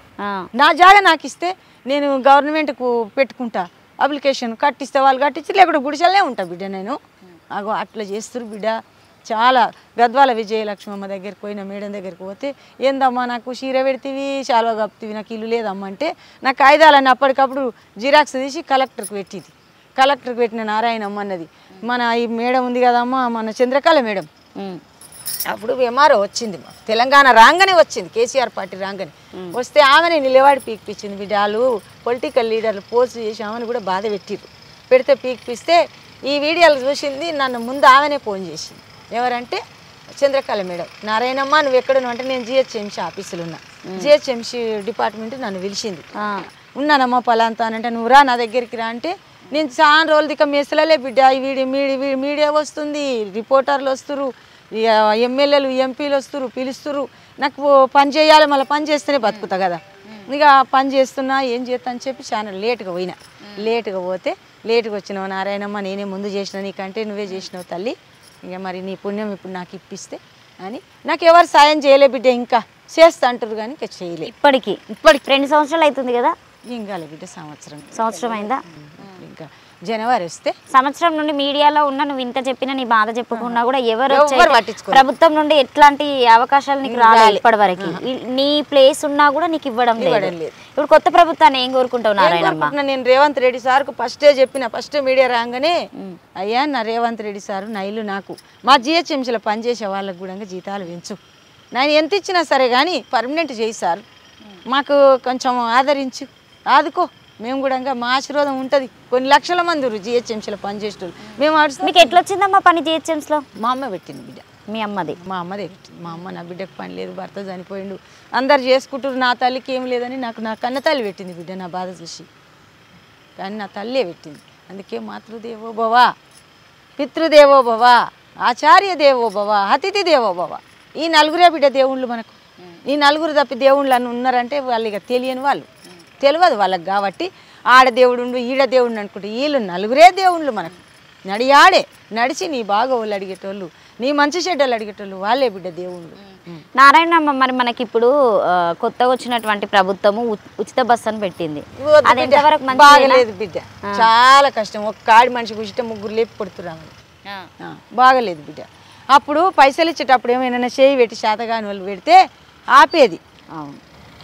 నా జాగా నాకు ఇస్తే నేను గవర్నమెంట్కు పెట్టుకుంటా అప్లికేషన్ కట్టిస్తే వాళ్ళు కట్టించి లేకుండా గుడిసెలనే ఉంటా బిడ్డ నేను అగో అట్లా చేస్తారు బిడ్డ చాలా గద్వాల విజయలక్ష్మమ్మ దగ్గరికి పోయిన మేడం దగ్గరికి పోతే ఏందమ్మా నాకు చీర పెడితివి శాలువా కప్తివి నాకు ఇల్లు లేదమ్మా అంటే నా కాగితాలన్నీ అప్పటికప్పుడు జిరాక్స్ తీసి కలెక్టర్కి పెట్టింది కలెక్టర్కి పెట్టిన నారాయణమ్మ అన్నది మన ఈ మేడం ఉంది కదమ్మా మన చంద్రకళ మేడం అప్పుడు ఎంఆర్ఓ వచ్చింది తెలంగాణ రాగానే వచ్చింది కేసీఆర్ పార్టీ రాగానే వస్తే ఆమెనే నిలవాడి పీక్పించింది బిడ్డ వాళ్ళు పొలిటికల్ లీడర్లు పోస్ట్ చేసి ఆమెను కూడా బాధ పెట్టిర్రు పెడితే పీక్పిస్తే ఈ వీడియోలు చూసింది నన్ను ముందు ఆమెనే ఫోన్ చేసింది ఎవరంటే చంద్రకళ మేడం నారాయణమ్మ నువ్వు ఎక్కడున్నావు అంటే నేను జిహెచ్ఎంసీ ఆఫీసులో ఉన్నా జిహెచ్ఎంసీ డిపార్ట్మెంట్ నన్ను పిలిచింది ఉన్నానమ్మా పలాంతా అంటే నువ్వు రా నా దగ్గరికి రా అంటే నేను చాలా రోజుల దిక్క మెసలలే బిడ్డ ఈ మీడియా వస్తుంది రిపోర్టర్లు వస్తురు ఎమ్మెల్యేలు ఎంపీలు వస్తురు పిలుస్తురు నాకు పని చేయాలి మళ్ళీ పని చేస్తేనే బతుకుతా కదా ఇక పని చేస్తున్నా ఏం చేస్తా అని చెప్పి చాలా లేటుగా పోయినా లేటుగా పోతే లేటుగా వచ్చినావు నారాయణమ్మ నేనే ముందు చేసిన నీకంటే నువ్వే చేసినావు తల్లి ఇక మరి నీ పుణ్యం ఇప్పుడు నాకు ఇప్పిస్తే అని నాకు ఎవరు సాయం చేయలే బిడ్డ ఇంకా చేస్తా అంటారు కానీ ఇంకా చేయలే ఇప్పటికి 2 సంవత్సరాలు అవుతుంది కదా ఇంకా బిడ్డ సంవత్సరం అయిందా ఇంకా జనవరి వస్తే సంవత్సరం నుండి మీడియాలో ఉన్న నువ్వు ఇంత చెప్పినా నీ బాధ చెప్పుకున్నా కూడా ఎవరు ప్రభుత్వం నుండి ఎట్లాంటి అవకాశాలు నీకు రాలేదు ఇప్పటి వరకు నీ ప్లేస్ ఉన్నా కూడా నీకు ఇవ్వడం లేదు ఇప్పుడు కొత్త ప్రభుత్వాన్ని ఏం కోరుకుంటావు నారాయణమ్మ నేను రేవంత్ రెడ్డి సార్కు ఫస్టే చెప్పిన ఫస్ట్ మీడియా రాగానే అయ్యా నా రేవంత్ రెడ్డి సారు నా ఇల్లు నాకు మా జిహెచ్ఎంసీలో పనిచేసే వాళ్ళకు కూడా జీతాలు పెంచు నేను ఎంత ఇచ్చినా సరే కానీ పర్మనెంట్ చేయి సార్ మాకు కొంచెం ఆదరించు ఆదుకో మేము కూడా మా ఆశీర్వాదం ఉంటుంది కొన్ని లక్షల మంది జిహెచ్ఎంసీలో పనిచేసేటోళ్ళు మేము మీకు ఎట్లా వచ్చిందమ్మా పని జిహెచ్ఎంసీలో మా అమ్మ పెట్టింది బిడ్డ మీ అమ్మది మా అమ్మదే పెట్టింది మా అమ్మ నా బిడ్డకు పని లేదు భర్త చనిపోయిండు అందరు చేసుకుంటారు నా తల్లికి ఏం లేదని నాకు నా కన్న తల్లి పెట్టింది బిడ్డ నా బాధ చూసి కానీ నా తల్లే పెట్టింది అందుకే మాతృదేవో భవ పితృదేవో భవ ఆచార్య దేవో భవ అతిథి దేవో భవ ఈ నలుగురే బిడ్డ దేవుళ్ళు మనకు ఈ నలుగురు తప్పి దేవుళ్ళు అని ఉన్నారంటే వాళ్ళు ఇక తెలియని వాళ్ళు తెలియదు వాళ్ళకి కాబట్టి ఆడ దేవుడు ఈడ దేవుడు అనుకుంటే వీళ్ళు నలుగురే దేవుళ్ళు మనకు నడియాడే నడిచి నీ బాగోళ్ళు అడిగేటోళ్ళు నీ మంచి చెడ్డలు అడిగేటోళ్ళు వాళ్ళే బిడ్డ దేవుళ్ళు నారాయణమ్మ మరి మనకి ఇప్పుడు కొత్తగా వచ్చినటువంటి ప్రభుత్వము ఉచిత బస్సు అని పెట్టింది బాగలేదు బిడ్డ చాలా కష్టం ఒక్క ఆడి మనిషి కూర్చుంటే ముగ్గురు లేపి కొడుతురామని బాగలేదు బిడ్డ అప్పుడు పైసలు ఇచ్చేటప్పుడు ఏమైనా చేయి పెట్టి శాతగాని వాళ్ళు పెడితే ఆపేది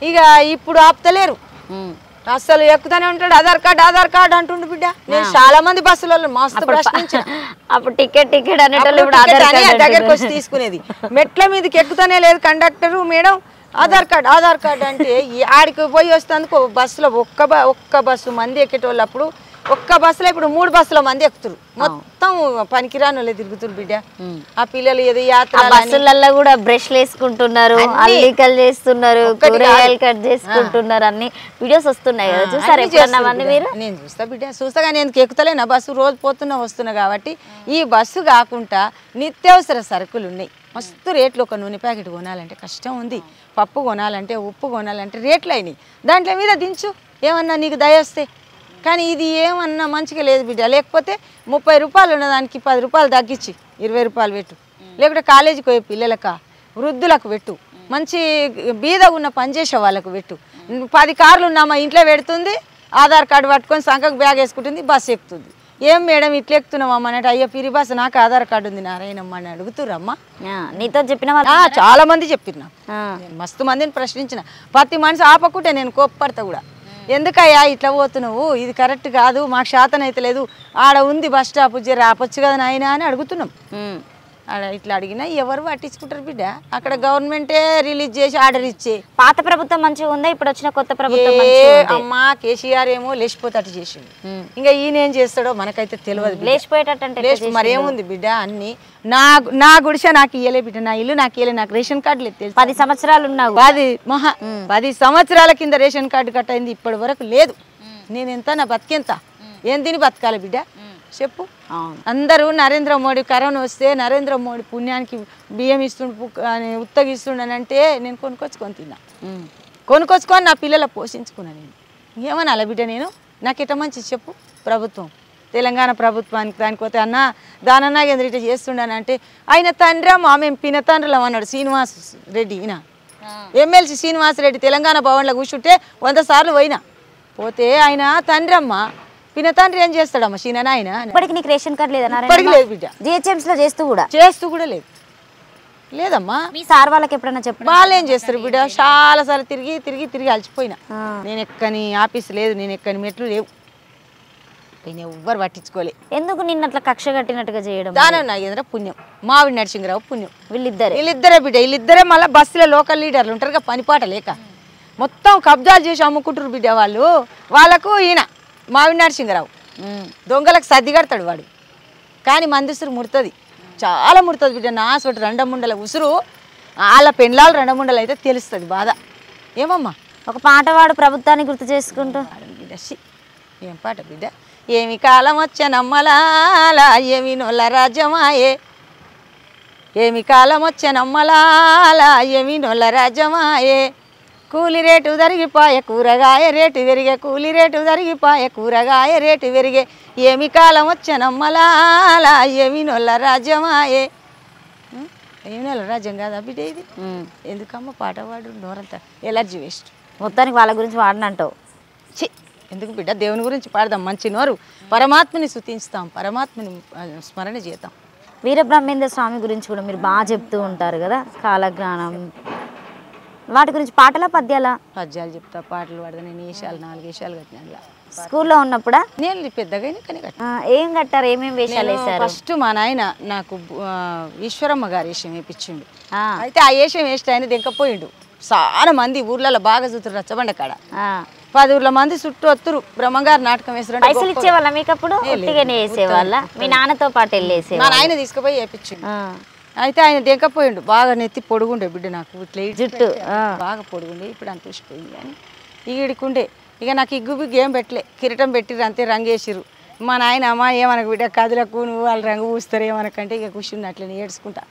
ఇక ఇప్పుడు ఆపుతలేరు అసలు ఎక్కుతానే ఉంటాడు ఆధార్ కార్డ్ అంటుండు బిడ్డ నేను చాలా మంది బస్సులలో మస్తు ప్రశ్నించిన అప్పుడు టికెట్ దగ్గరకు వచ్చి తీసుకునేది మెట్ల మీదకి ఎక్కుతానే లేదు కండక్టర్ మేడం ఆధార్ కార్డ్ అంటే ఆడికి పోయి వస్తేందుకు బస్సులో ఒక్క బస్సు మంది ఎక్కేటోళ్ళు అప్పుడు ఒక్క బస్సులో ఇప్పుడు 3 బస్సుల మంది ఎక్కుతారు మొత్తం పనికిరాని వాళ్ళే తిరుగుతారు బిడ్డ ఆ పిల్లలు ఏదో యాత్ర బస్సులలో కూడా బ్రష్లు వేసుకుంటున్నారు అల్లికలు చేస్తున్నారు కూరగాయలు కట్ చేసుకుంటున్నారు అన్ని వీడియోస్ వస్తున్నాయి కదా చూసారు మీరు నేను చూస్తా బిడ్డ చూస్తా కానీ ఎందుకు ఎక్కుతలే నా బస్సు రోజు పోతున్నా వస్తున్నా కాబట్టి ఈ బస్సు కాకుండా నిత్యావసర సరుకులు ఉన్నాయి మస్తు రేట్లు ఒక నూనె ప్యాకెట్ కొనాలంటే కష్టం ఉంది పప్పు కొనాలంటే ఉప్పు కొనాలంటే రేట్లు అయినాయి దాంట్లో మీద దించు ఏమన్నా నీకు దయ వస్తే కానీ ఇది ఏమన్నా మంచిగా లేదు బిడ్డ లేకపోతే 30 రూపాయలు ఉన్నదానికి 10 రూపాయలు తగ్గించి 20 రూపాయలు పెట్టు లేకుంటే కాలేజీకి పోయే పిల్లలక వృద్ధులకు పెట్టు మంచి బీద ఉన్న పనిచేసే వాళ్ళకు పెట్టు 10 కార్లు ఉన్నామా ఇంట్లో పెడుతుంది ఆధార్ కార్డు పట్టుకొని సంఖకు బ్యాగ్ వేసుకుంటుంది బస్సు ఎక్కుతుంది ఏం మేడం ఇట్లా ఎక్కుతున్నామమ్మ అంటే అయ్యో పిరి బస్సు నాకు ఆధార్ కార్డు ఉంది నారాయణమ్మ అని అడుగుతురమ్మా నీతో చెప్పిన చాలా మంది చెప్పిన మస్తు మందిని ప్రశ్నించిన ప్రతి మనిషి ఆపకుంటే నేను కోప్పడతా కూడా ఎందుకయ్యా ఇట్లా పోతున్నావు ఇది కరెక్ట్ కాదు మాకు శాతం అయితే లేదు ఆడ ఉంది బస్ స్టాప్ రాపొచ్చు కదా నాయన అని అడుగుతున్నాం ఆడ ఇట్లా అడిగినా ఎవరు పట్టించుకుంటారు బిడ్డ అక్కడ గవర్నమెంటే రిలీజ్ చేసి ఆర్డర్ ఇచ్చే పాత ప్రభుత్వం మంచిగా ఉందా ఇప్పుడు వచ్చిన కొత్త ప్రభుత్వం అమ్మా కేసీఆర్ ఏమో లేచిపోతట్టు చేసిండు ఇంకా ఈయన ఏం చేస్తాడో మనకైతే తెలియదు లేచిపోయేటట్టు మరేముంది బిడ్డ అన్ని నా గుడిసె నాకు ఇయ్యలే బిడ్డ నా ఇల్లు నాకు ఇయ్యలే నాకు రేషన్ కార్డు లేదు 10 సంవత్సరాలు ఉన్నావు 10 సంవత్సరాల కింద రేషన్ కార్డు కట్ అయింది ఇప్పటి వరకు లేదు నేను ఎంత నా బతికెంత ఏం తిని బతకాలి బిడ్డ చెప్పు అందరూ నరేంద్ర మోడీ కరోనా వస్తే నరేంద్ర మోడీ పుణ్యానికి బియ్యం ఇస్తుండు ఉత్తగిస్తుండని అంటే నేను కొనుక్కొచ్చుకొని తిన్నా కొనుక్కొచ్చుకొని నా పిల్లల పోషించుకున్నా నేను ఏమన్నా అలా బిడ్డ నేను నాకు ఎట్ట మంచి చెప్పు ప్రభుత్వం తెలంగాణ ప్రభుత్వానికి దానికి పోతే అన్న దానన్నాగేంద్ర ఇట్లా చేస్తుండనంటే ఆయన తండ్రి మేము పిన తండ్రులం అన్నాడు శ్రీనివాస్ రెడ్డి ఈయన ఎమ్మెల్సీ శ్రీనివాస్ రెడ్డి తెలంగాణ భవన్లో కూర్చుంటే 100 సార్లు పోయినా పోతే ఆయన తండ్రి అమ్మ పిన తండ్రి ఏం చేస్తాడమ్మ చిన్న ఆయన ఇప్పటికి నీకు రేషన్ కార్డు లేదా ఇప్పటికి లేదు బిడ్డ జిహెచ్ఎంసీలో చేస్తూ కూడా లేదు లేదమ్మా మీ సార్ వాళ్ళకి ఎప్పుడైనా చెప్పు వాళ్ళు ఏం చేస్తారు బిడ్డ చాలా సార్లు తిరిగి అలసిపోయినా నేను ఎక్కని ఆఫీస్ లేదు నేను ఎక్కని మెట్లు లేవు నేను ఎవ్వరు పట్టించుకోలే ఎందుకు నిన్న అట్లా కక్ష కట్టినట్టుగా చేయడం దానన్నాగేంద్ర పుణ్యం మావిడి నరసింహరావు పుణ్యం వీళ్ళిద్దరే బిడ్డ వీళ్ళిద్దరే మళ్ళీ బస్సులో లోకల్ లీడర్లు ఉంటారుగా పనిపాట లేక మొత్తం కబ్జాలు చేసి అమ్ముకుంటారు బిడ్డ వాళ్ళకు ఈయన మావిడి నరసింహరావు దొంగలకు సర్ది కడతాడు వాడు కానీ మందిసురు ముడుతుంది చాలా ముడుతుంది బిడ్డ నా చోటు రెండముండల ఉసురు వాళ్ళ పెండ్లాలు రెండముండలు అయితే తెలుస్తుంది బాధ ఏమమ్మా ఒక పాట వాడు ప్రభుత్వాన్ని గుర్తు చేసుకుంటూ బిడ్డ ఏం పాట బిడ్డ ఏమి కాలం వచ్చే నమ్మలాలా ఏమి నొల్ల రాజ్యమాయే ఏమి కాలం వచ్చే నమ్మలాలా ఏమి నొల్ల రాజ్యమాయే కూలి రేటు జరిగిపాయ కూరగాయ రేటు పెరిగే కూలి రేటు జరిగిపాయ కూరగాయ రేటు పెరిగే ఏమి కాలం వచ్చే నమ్మలాలా ఏమి నొల్ల రాజ్యమాయే ఏమి నొల్ల రాజ్యం కాదా బిడ్డ ఇది ఎందుకమ్మ పాట పాడు నోరంతా ఎలర్జీ వేస్ట్ మొత్తానికి వాళ్ళ గురించి వాడినంటావు ఎందుకు బిడ్డ దేవుని గురించి పాడదాం మంచి నోరు పరమాత్మని స్తుతించుతాం పరమాత్మని స్మరణ చేద్దాం వీరబ్రహ్మేంద్ర స్వామి గురించి కూడా మీరు బాగా చెప్తూ ఉంటారు కదా కాలజ్ఞానం వాటి గురించి పాటలా పద్యాలా పద్యాలు చెప్తా పాటలు పాడదా నేను 4 వేషాలు కట్టినా స్కూల్లో ఉన్నప్పుడా నేను పెద్దగా కానీ ఏం కట్టారు ఏమేమి వేషాలు వేశారు ఫస్ట్ మా నాయన నాకు ఈశ్వరమ్మ గారు వేషం వేయించిండు అయితే ఆ వేషం వేస్తే ఆయన దింకపోయిండు చాలా మంది ఊర్లలో బాగా చూతురు రచ్చబండ కాడ 10 ఊర్ల మంది చుట్టూ వస్తురు బ్రహ్మంగారు నాటకం వేసారు పైసలు ఇచ్చేవాళ్ళ మీకు అప్పుడు ఉట్టిగానే వేసేవాళ్ళ మీ నాన్నతో పాటు వెళ్ళేసే మా నాయన తీసుకుపోయి వేయించిండు అయితే ఆయన దింకపోయిండు బాగా నెత్తి పొడుగుండే బిడ్డ నాకు ఇట్లా జుట్టు బాగా పొడుగుండే ఇప్పుడు అంత చూసిపోయింది కానీ ఈడికుండే ఇక నాకు ఇగ్గు బిగ్గు ఏం పెట్టలే కిరీటం పెట్టిర్రు అంతే రంగేసిర్రు మా నాయన అమ్మ ఏమనకు బిడ్డ కదులకు నువ్వు వాళ్ళు రంగు పూస్తారు ఏమనకంటే ఇక కూర్చుని అట్లనే ఏడ్చుకుంటా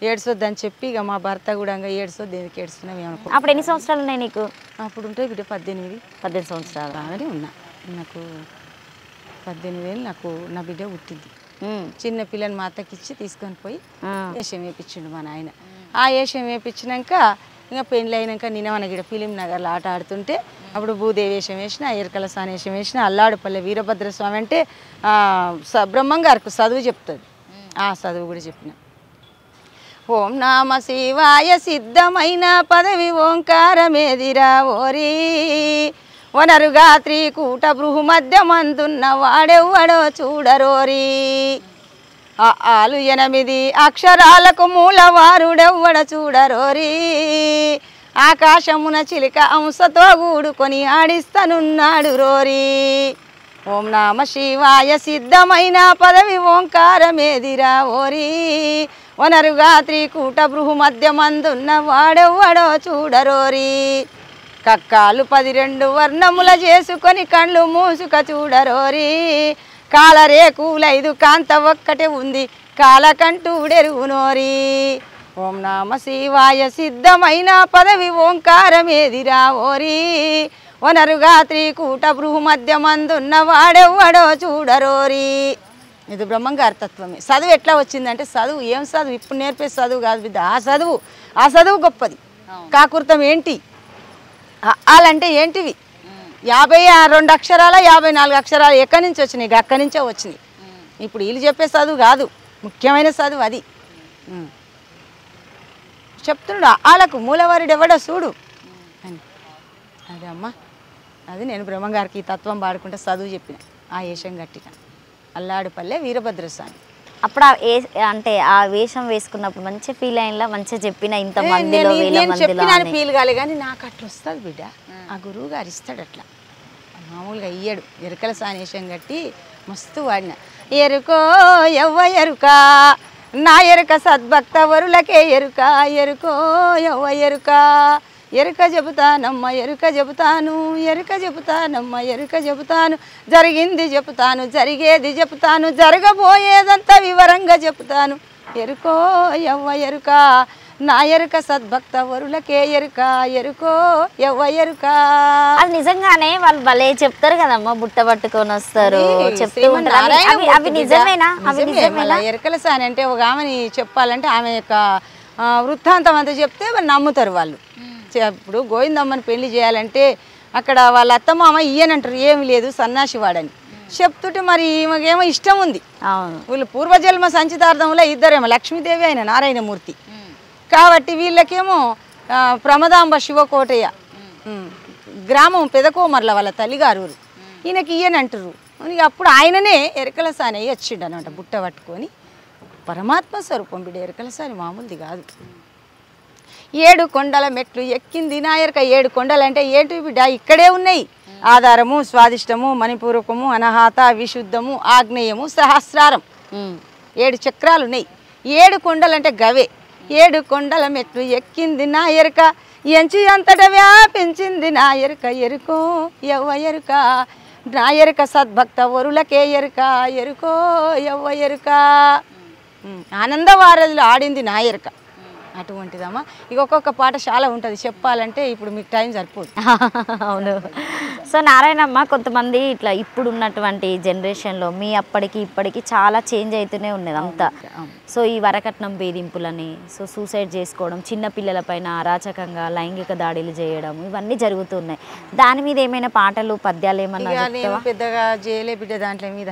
ఏడ్చొద్దని చెప్పి ఇక మా భర్త కూడా ఏడ్చొద్దు ఎందుకు ఏడుస్తున్నాం ఏమనుకో అప్పుడు ఎన్ని సంవత్సరాలు ఉన్నాయి నీకు అప్పుడు ఉంటే బిడ్డ 18 సంవత్సరాలు బాగానే ఉన్నా నాకు 18 ఏళ్ళు నాకు నా బిడ్డ పుట్టింది చిన్న పిల్లని మా అత్తకి ఇచ్చి తీసుకొని పోయి వేషం వేయించిండు మా నాయన ఆ వేషం వేయించినాక ఇంకా పెళ్ళి అయినాక నేను మన గిడ ఫిలిం నగర్లో ఆట ఆడుతుంటే అప్పుడు భూదేవి వేషం వేసిన ఎరకల సాని వేషం వేసిన అల్లాడుపల్లె వీరభద్రస్వామి అంటే బ్రహ్మంగారికి చదువు చెప్తుంది ఆ చదువు కూడా చెప్పిన ఓం నామ శివాయ సిద్ధమైన పదవి ఓంకారమేదిరా ఓరి వనరుగా త్రికూట బృహు మధ్య మందున్న వాడెవ్వడో చూడరోరి ఆలు 8 అక్షరాలకు మూలవారుడెవ్వడ చూడరోరి ఆకాశమున చిలిక అంశతో కూడుకొని ఆడిస్తనున్నాడు రోరి ఓం నామ శివాయ సిద్ధమైన పదవి ఓంకారమేదిరా ఓరి వనరుగా త్రికూట బృహు మధ్య మందున్న వాడెవ్వడో చూడరోరి కక్కాలు 12 వర్ణముల చేసుకొని కళ్ళు మూసుక చూడరోరి కాలరేకులు 5 కాంత ఒక్కటే ఉంది కాలకంటూడెరుగునోరి ఓం నామ శివాయ సిద్ధమైన పదవి ఓంకారమేదిరా ఓరి వనరుగా త్రికూట బృహు మధ్య మందున్న వాడెవ్వడో చూడరోరి ఇది బ్రహ్మంగారి తత్వమే చదువు ఎట్లా వచ్చిందంటే చదువు ఏం చదువు ఇప్పుడు నేర్పే చదువు కాదు బిడ్డ ఆ చదువు గొప్పది కాకృతం ఏంటి అలాంటే ఏంటివి 52 అక్షరాల 54 అక్షరాలు ఎక్కడి నుంచి వచ్చినాయి అక్కడి నుంచే వచ్చినాయి ఇప్పుడు వీళ్ళు చెప్పే చదువు కాదు ముఖ్యమైన చదువు అది చెప్తున్నాడు వాళ్ళకు మూలవారుడు ఎవడో చూడు అని అదే అమ్మా అది నేను బ్రహ్మంగారికి తత్వం పాడుకుంటే చదువు చెప్పిన ఆ వేషం కట్టిన అల్లాడుపల్లె వీరభద్రస్వామి అప్పుడు అంటే ఆ వేషం వేసుకున్నప్పుడు మంచి ఫీల్ అయినలా మంచిగా చెప్పిన ఇంత మందిలో ఫీల్ కాలే కానీ నాకు అట్లా వస్తుంది బిడ్డ ఆ గురువు గారు ఇస్తాడు అట్లా మామూలుగా ఇయ్యడు ఎరుకల సానేషం కట్టి మస్తు వాడిన ఎరుకో ఎవ్వ ఎరుక నా ఎరుక సద్భక్త వరులకే ఎరుక ఎరుకో ఎవ్వ ఎరుక ఎరుక చెబుతానమ్మ ఎరుక చెబుతాను ఎరుక చెబుతానమ్మ ఎరుక చెబుతాను జరిగింది చెబుతాను జరిగేది చెబుతాను జరగబోయేదంతా వివరంగా చెబుతాను ఎరుకో ఎవ్వ ఎరుక నా ఎరుక సద్భక్త వరులకే ఎరుక ఎరుకో ఎవ్వ ఎరుక. అది నిజంగానే వాళ్ళు భలే చెప్తారు కదమ్మా, బుట్ట పట్టుకొని వస్తారు చెప్తూ ఉంటారు. అవి నిజమేనా? అవి నిజమేనా? ఎరుకల సాని అంటే ఒక ఆమెని చెప్పాలంటే ఆమె యొక్క వృత్తాంతం అంతా చెప్తే నమ్ముతారు వాళ్ళు. ఇప్పుడు గోవిందమ్మని పెళ్లి చేయాలంటే అక్కడ వాళ్ళ అత్తమామ ఇయ్యనంటారు, ఏమి లేదు సన్నాసి వాడని చెప్తుంటే మరి ఈమెకేమో ఇష్టం ఉంది. వీళ్ళు పూర్వజన్మ సంచితార్థంలో ఇద్దరేమో లక్ష్మీదేవి అయిన నారాయణమూర్తి కాబట్టి వీళ్ళకేమో ప్రమదాంబ శివకోటయ్య గ్రామం పెదకోమర్ల వాళ్ళ తల్లిగారు ఈయనకి ఇయ్యనంటారు. అప్పుడు ఆయననే ఎరకల సాని అయ్యి వచ్చిండు అనమాట బుట్ట పట్టుకొని. పరమాత్మ స్వరూపం బిడ్డ ఎరకల సాని మామూలుది కాదు. 7 కొండల మెట్లు ఎక్కింది నా ఎరక. 7 కొండలు అంటే ఏంటి బిడ్డ? ఇక్కడే ఉన్నాయి. ఆధారము, స్వాదిష్టము, మణిపూర్వకము, అనాహత, విశుద్ధము, ఆగ్నేయము, సహస్రారం 7 చక్రాలు ఉన్నాయి. 7 కొండలు అంటే గవే. 7 కొండల మెట్లు ఎక్కింది నా ఎరక, ఎంచి అంతట వ్యాపించింది నా ఎరక ఎరుకో ఎవ్వ ఎరుక. నా ఎరుక సద్భక్త వరులకే ఎరుక ఎరుకో ఎవ్వ ఎరుక. ఆనందవారధిలో ఆడింది నా ఎరుక. అటువంటిదమ్మా. ఇక ఒక్కొక్క పాట చాలా ఉంటుంది చెప్పాలంటే, ఇప్పుడు మీకు టైం సరిపోదు. అవును. సో నారాయణమ్మ, కొంతమంది ఇట్లా ఇప్పుడు ఉన్నటువంటి జనరేషన్లో మీ అప్పటికి ఇప్పటికి చాలా చేంజ్ అవుతూనే ఉన్నది అంతా. సో ఈ వరకట్నం వేధింపులని, సో సూసైడ్ చేసుకోవడం, చిన్నపిల్లలపైన అరాచకంగా లైంగిక దాడులు చేయడం, ఇవన్నీ జరుగుతున్నాయి. దాని మీద ఏమైనా పాటలు పద్యాలు ఏమన్నా? నేను పెద్దగా చేయలే బిడ్డ దాంట్లో మీద.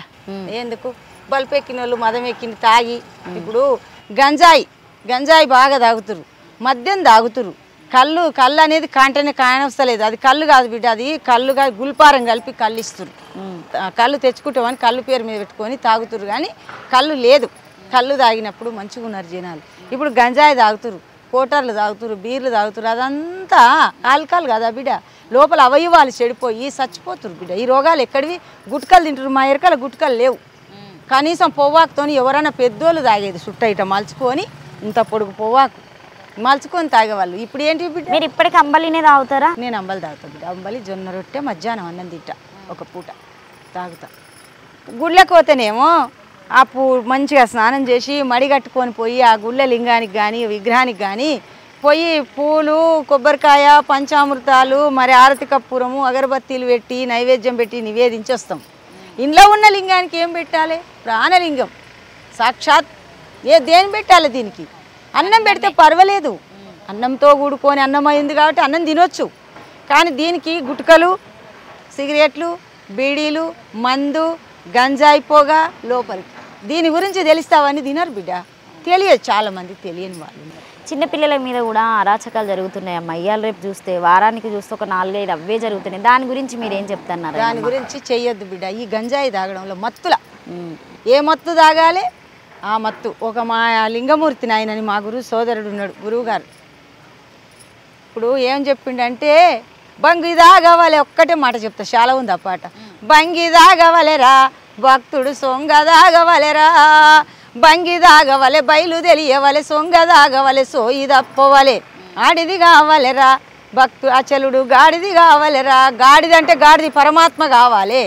ఎందుకు? బల్పు ఎక్కిన వాళ్ళు మదం ఎక్కిన తాగి, ఇప్పుడు గంజాయి బాగా తాగుతురు, మద్యం తాగుతురు, కళ్ళు అనేది కాంటనే కానవస్తలేదు. అది కళ్ళు కాదు బిడ్డ, అది కళ్ళు కాదు, గుల్పారం కలిపి కళ్ళు ఇస్తురు. కళ్ళు తెచ్చుకుంటామని కళ్ళు పేరు మీద పెట్టుకొని తాగుతురు, కానీ కళ్ళు లేదు. కళ్ళు తాగినప్పుడు మంచిగా ఉన్నారు జనాలు. ఇప్పుడు గంజాయి తాగుతురు, కోటర్లు తాగుతురు, బీర్లు తాగుతురు. అదంతా ఆల్కహాల్ కదా బిడ్డ. లోపల అవయవాలు చెడిపోయి చచ్చిపోతురు బిడ్డ. ఈ రోగాలు ఎక్కడివి? గుట్కలు తింటారు. మా ఎరకల గుట్కలు లేవు. కనీసం పొవ్వాకుతో ఎవరైనా పెద్దోళ్ళు తాగేది చుట్ట ఇట మలుచుకొని, ఇంత పొడుగు పొవ్వాకు మలుచుకొని తాగేవాళ్ళు. ఇప్పుడు ఏంటి బిడ్డ? మీరు ఇప్పటికి అంబలినే తాగుతారా? నేను అంబలి తాగుతాను బిడ్డ. అంబలి, జొన్న రొట్టె, మధ్యాహ్నం అన్నం తింటా, ఒక పూట తాగుతా. గుళ్ళకి పోతేనేమో ఆ మంచిగా స్నానం చేసి మడి కట్టుకొని పోయి ఆ గుళ్ళ లింగానికి కానీ విగ్రహానికి కానీ పోయి పూలు, కొబ్బరికాయ, పంచామృతాలు, మరి ఆరతి కర్పూరము, అగరబత్తీలు పెట్టి నైవేద్యం పెట్టి నివేదించి వస్తాం. ఇంట్లో ఉన్న లింగానికి ఏం పెట్టాలి? ప్రాణలింగం సాక్షాత్. దేని పెట్టాలి దీనికి? అన్నం పెడితే పర్వాలేదు, అన్నంతో కూడుకొని అన్నం అయింది కాబట్టి అన్నం తినొచ్చు. కానీ దీనికి గుట్కలు, సిగరెట్లు, బీడీలు, మందు, గంజాయి పొగ లోపలికి. దీని గురించి తెలుస్తావని తినరు బిడ్డ. తెలియదు, చాలామంది తెలియని వాళ్ళు. చిన్నపిల్లల మీద కూడా అరాచకాలు జరుగుతున్నాయి అమ్మ. ఇవాళ రేపు చూస్తే వారానికి చూస్తే ఒక 4-5 అవే జరుగుతున్నాయి. దాని గురించి మీరు ఏం చెప్తున్నారు? దాని గురించి చెయ్యొద్దు బిడ్డ. ఈ గంజాయి తాగడంలో మత్తుల ఏ మత్తు తాగాలి? ఆ మత్తు. ఒక మా లింగమూర్తి నాయనని మా సోదరుడు ఉన్నాడు, గురువుగారు. ఇప్పుడు ఏం చెప్పిండంటే, బంగి దాగవలే, ఒక్కటే మాట చెప్తా, చాలా ఉంది ఆ పాట. బంగి దాగవలేరా భక్తుడు సొంగ దాగవలేరా, బంగి దాగవలే బయలు తెలియవలే, సొంగ దాగవలే సోయి తప్పవలే, ఆడిది కావాలేరా అచలుడు గాడిది కావాలేరా. గాడిది అంటే గాడిది పరమాత్మ కావాలి,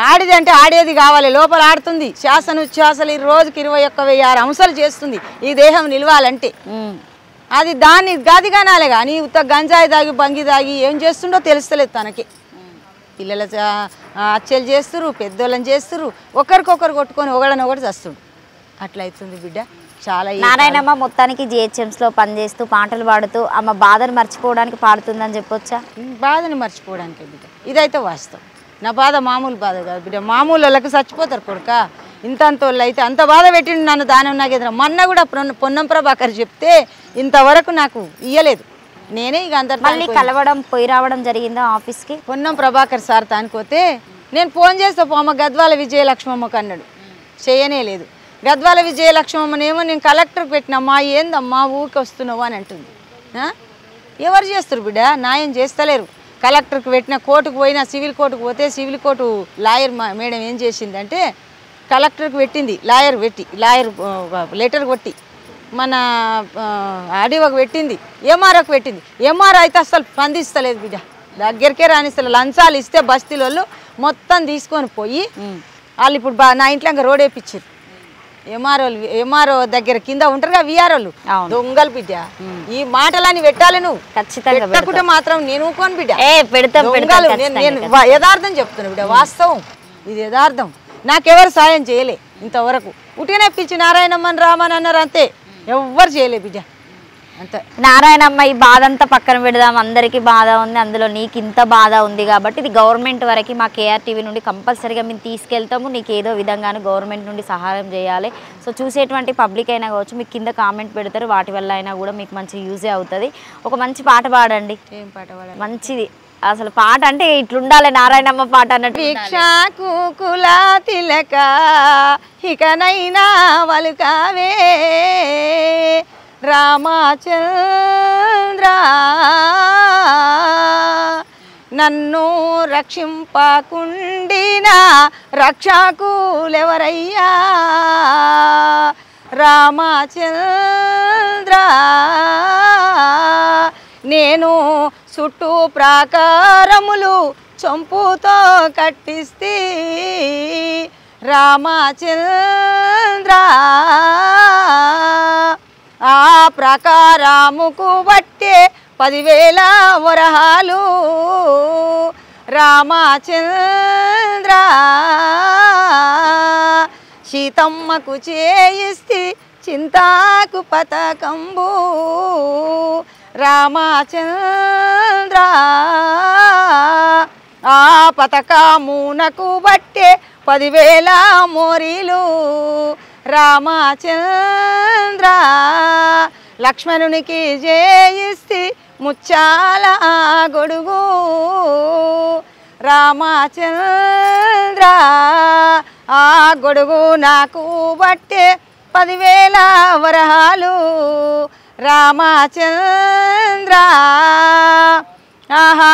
ఆడిది అంటే ఆడేది కావాలి. లోపల ఆడుతుంది, శ్వాసనుచ్ఛ్వాసలు రోజుకి 21,000 అంశాలు చేస్తుంది ఈ దేహం నిలవాలంటే. అది దాన్ని గదిగానాలే కానీ ఉత్త గంజాయి తాగి బంగి తాగి ఏం చేస్తుండో తెలుస్తలేదు తనకి. పిల్లల అచ్చలు చేస్తురు, పెద్దోళ్ళని చేస్తురు, ఒకరికొకరు కొట్టుకొని ఒకడనొకటి చేస్తుడు. అట్లా అవుతుంది బిడ్డ. చాలా. నారాయణమ్మ మొత్తానికి జిహెచ్ఎంస్లో పనిచేస్తూ పాటలు పాడుతూ అమ్మ బాధను మర్చిపోవడానికి పాడుతుందని చెప్పొచ్చా? బాధని మర్చిపోవడానికి బిడ్డ, ఇదైతే వాస్తవం. నా బాధ మామూలు బాధ కాదు బిడ్డ. మామూలు వాళ్ళకి చచ్చిపోతారు కొడుక. ఇంతంతోళ్ళు అయితే అంత బాధ పెట్టిండు నన్ను. దానం నాకు ఎదురు మొన్న కూడా పొన్నం ప్రభాకర్ చెప్తే ఇంతవరకు నాకు ఇయ్యలేదు. నేనే ఇక అందరు మళ్ళీ కలవడం పోయి రావడం జరిగిందా ఆఫీస్కి? పొన్నం ప్రభాకర్ సార్ తానుకోతే నేను ఫోన్ చేస్తే పోమ్మ గద్వాల విజయలక్ష్మమ్మకు అన్నాడు. చేయనే లేదు. గద్వాల విజయలక్ష్మమ్మనేమో నేను కలెక్టర్కి పెట్టినమ్మా, ఏందమ్మా ఊరికి వస్తున్నావు అని అంటుంది. ఎవరు చేస్తారు బిడ్డ? న్యాయం చేస్తలేరు. కలెక్టర్కి పెట్టిన, కోర్టుకు పోయినా, సివిల్ కోర్టుకు పోతే సివిల్ కోర్టు లాయర్ మేడం ఏం చేసిందంటే, కలెక్టర్కి పెట్టింది, లాయర్ లెటర్ కొట్టి, మన ఆర్డీఓకి పెట్టింది, ఎంఆర్ఓకి పెట్టింది. ఎంఆర్ఓ అయితే అసలు స్పందిస్తలేదు బిడ్డ, దగ్గరికే రానిస్తలేదు. లంచాలు ఇస్తే బస్తీల వాళ్ళు మొత్తం తీసుకొని పోయి వాళ్ళు ఇప్పుడు నా ఇంట్లో ఇంకా రోడ్ వేయించారు. ఎంఆర్ఓ దగ్గర కింద ఉంటారుగా విఆర్ఓలు దొంగలు బిడ్డ ఈ మాటలని పెట్టాలి నువ్వు ఖచ్చితంగా పెట్టకుంటే మాత్రం నేను ఊకోను బిడ్డ దొంగలు నేను యథార్థం చెప్తున్నా బిడ్డ వాస్తవం ఇది యథార్థం నాకెవరు సాయం చేయలే ఇంతవరకు ఉటినే పిలిచి నారాయణమ్మని రామని అన్నారు అంతే ఎవ్వరు చేయలే బిడ్డ అంతే నారాయణమ్మ ఈ బాధ అంతా పక్కన పెడదాం అందరికీ బాధ ఉంది అందులో నీకు ఇంత బాధ ఉంది కాబట్టి ఇది గవర్నమెంట్ వరకు మా కేఆర్టీవీ నుండి కంపల్సరీగా మేము తీసుకెళ్తాము నీకు ఏదో విధంగానే గవర్నమెంట్ నుండి సహాయం చేయాలి సో చూసేటువంటి పబ్లిక్ అయినా కావచ్చు మీకు కింద కామెంట్ పెడతారు వాటి వల్ల అయినా కూడా మీకు మంచి యూజే అవుతుంది ఒక మంచి పాట పాడండి ఏం పాట పాడాలి మంచిది అసలు పాట అంటే ఇట్లుండాలి నారాయణమ్మ పాట అన్నట్టు భిక్షాకు కుల తిలక ఇకనైనా వలుకావే రామచంద్ర నన్ను రక్షింపకుండిన రక్షకులెవరయ్యా రామచంద్ర నేను చుట్టూ ప్రాకారములు చంపుతో కట్టిస్తే రామచంద్ర ఆ ప్రకారముకు బట్టే 10,000 వరహాలు రామచంద్ర సీతమ్మకు చేయిస్తే చింతాకు పతకంబు రామచంద్ర ఆ పతకమునకు బట్టే 10,000 మోరీలు రామచంద్ర లక్ష్మణునికి జయిస్తే ముచ్చాల గొడుగు రామచంద్ర ఆ గొడుగు నాకు బట్టే 10,000 వరహాలు రామచంద్ర ఆహా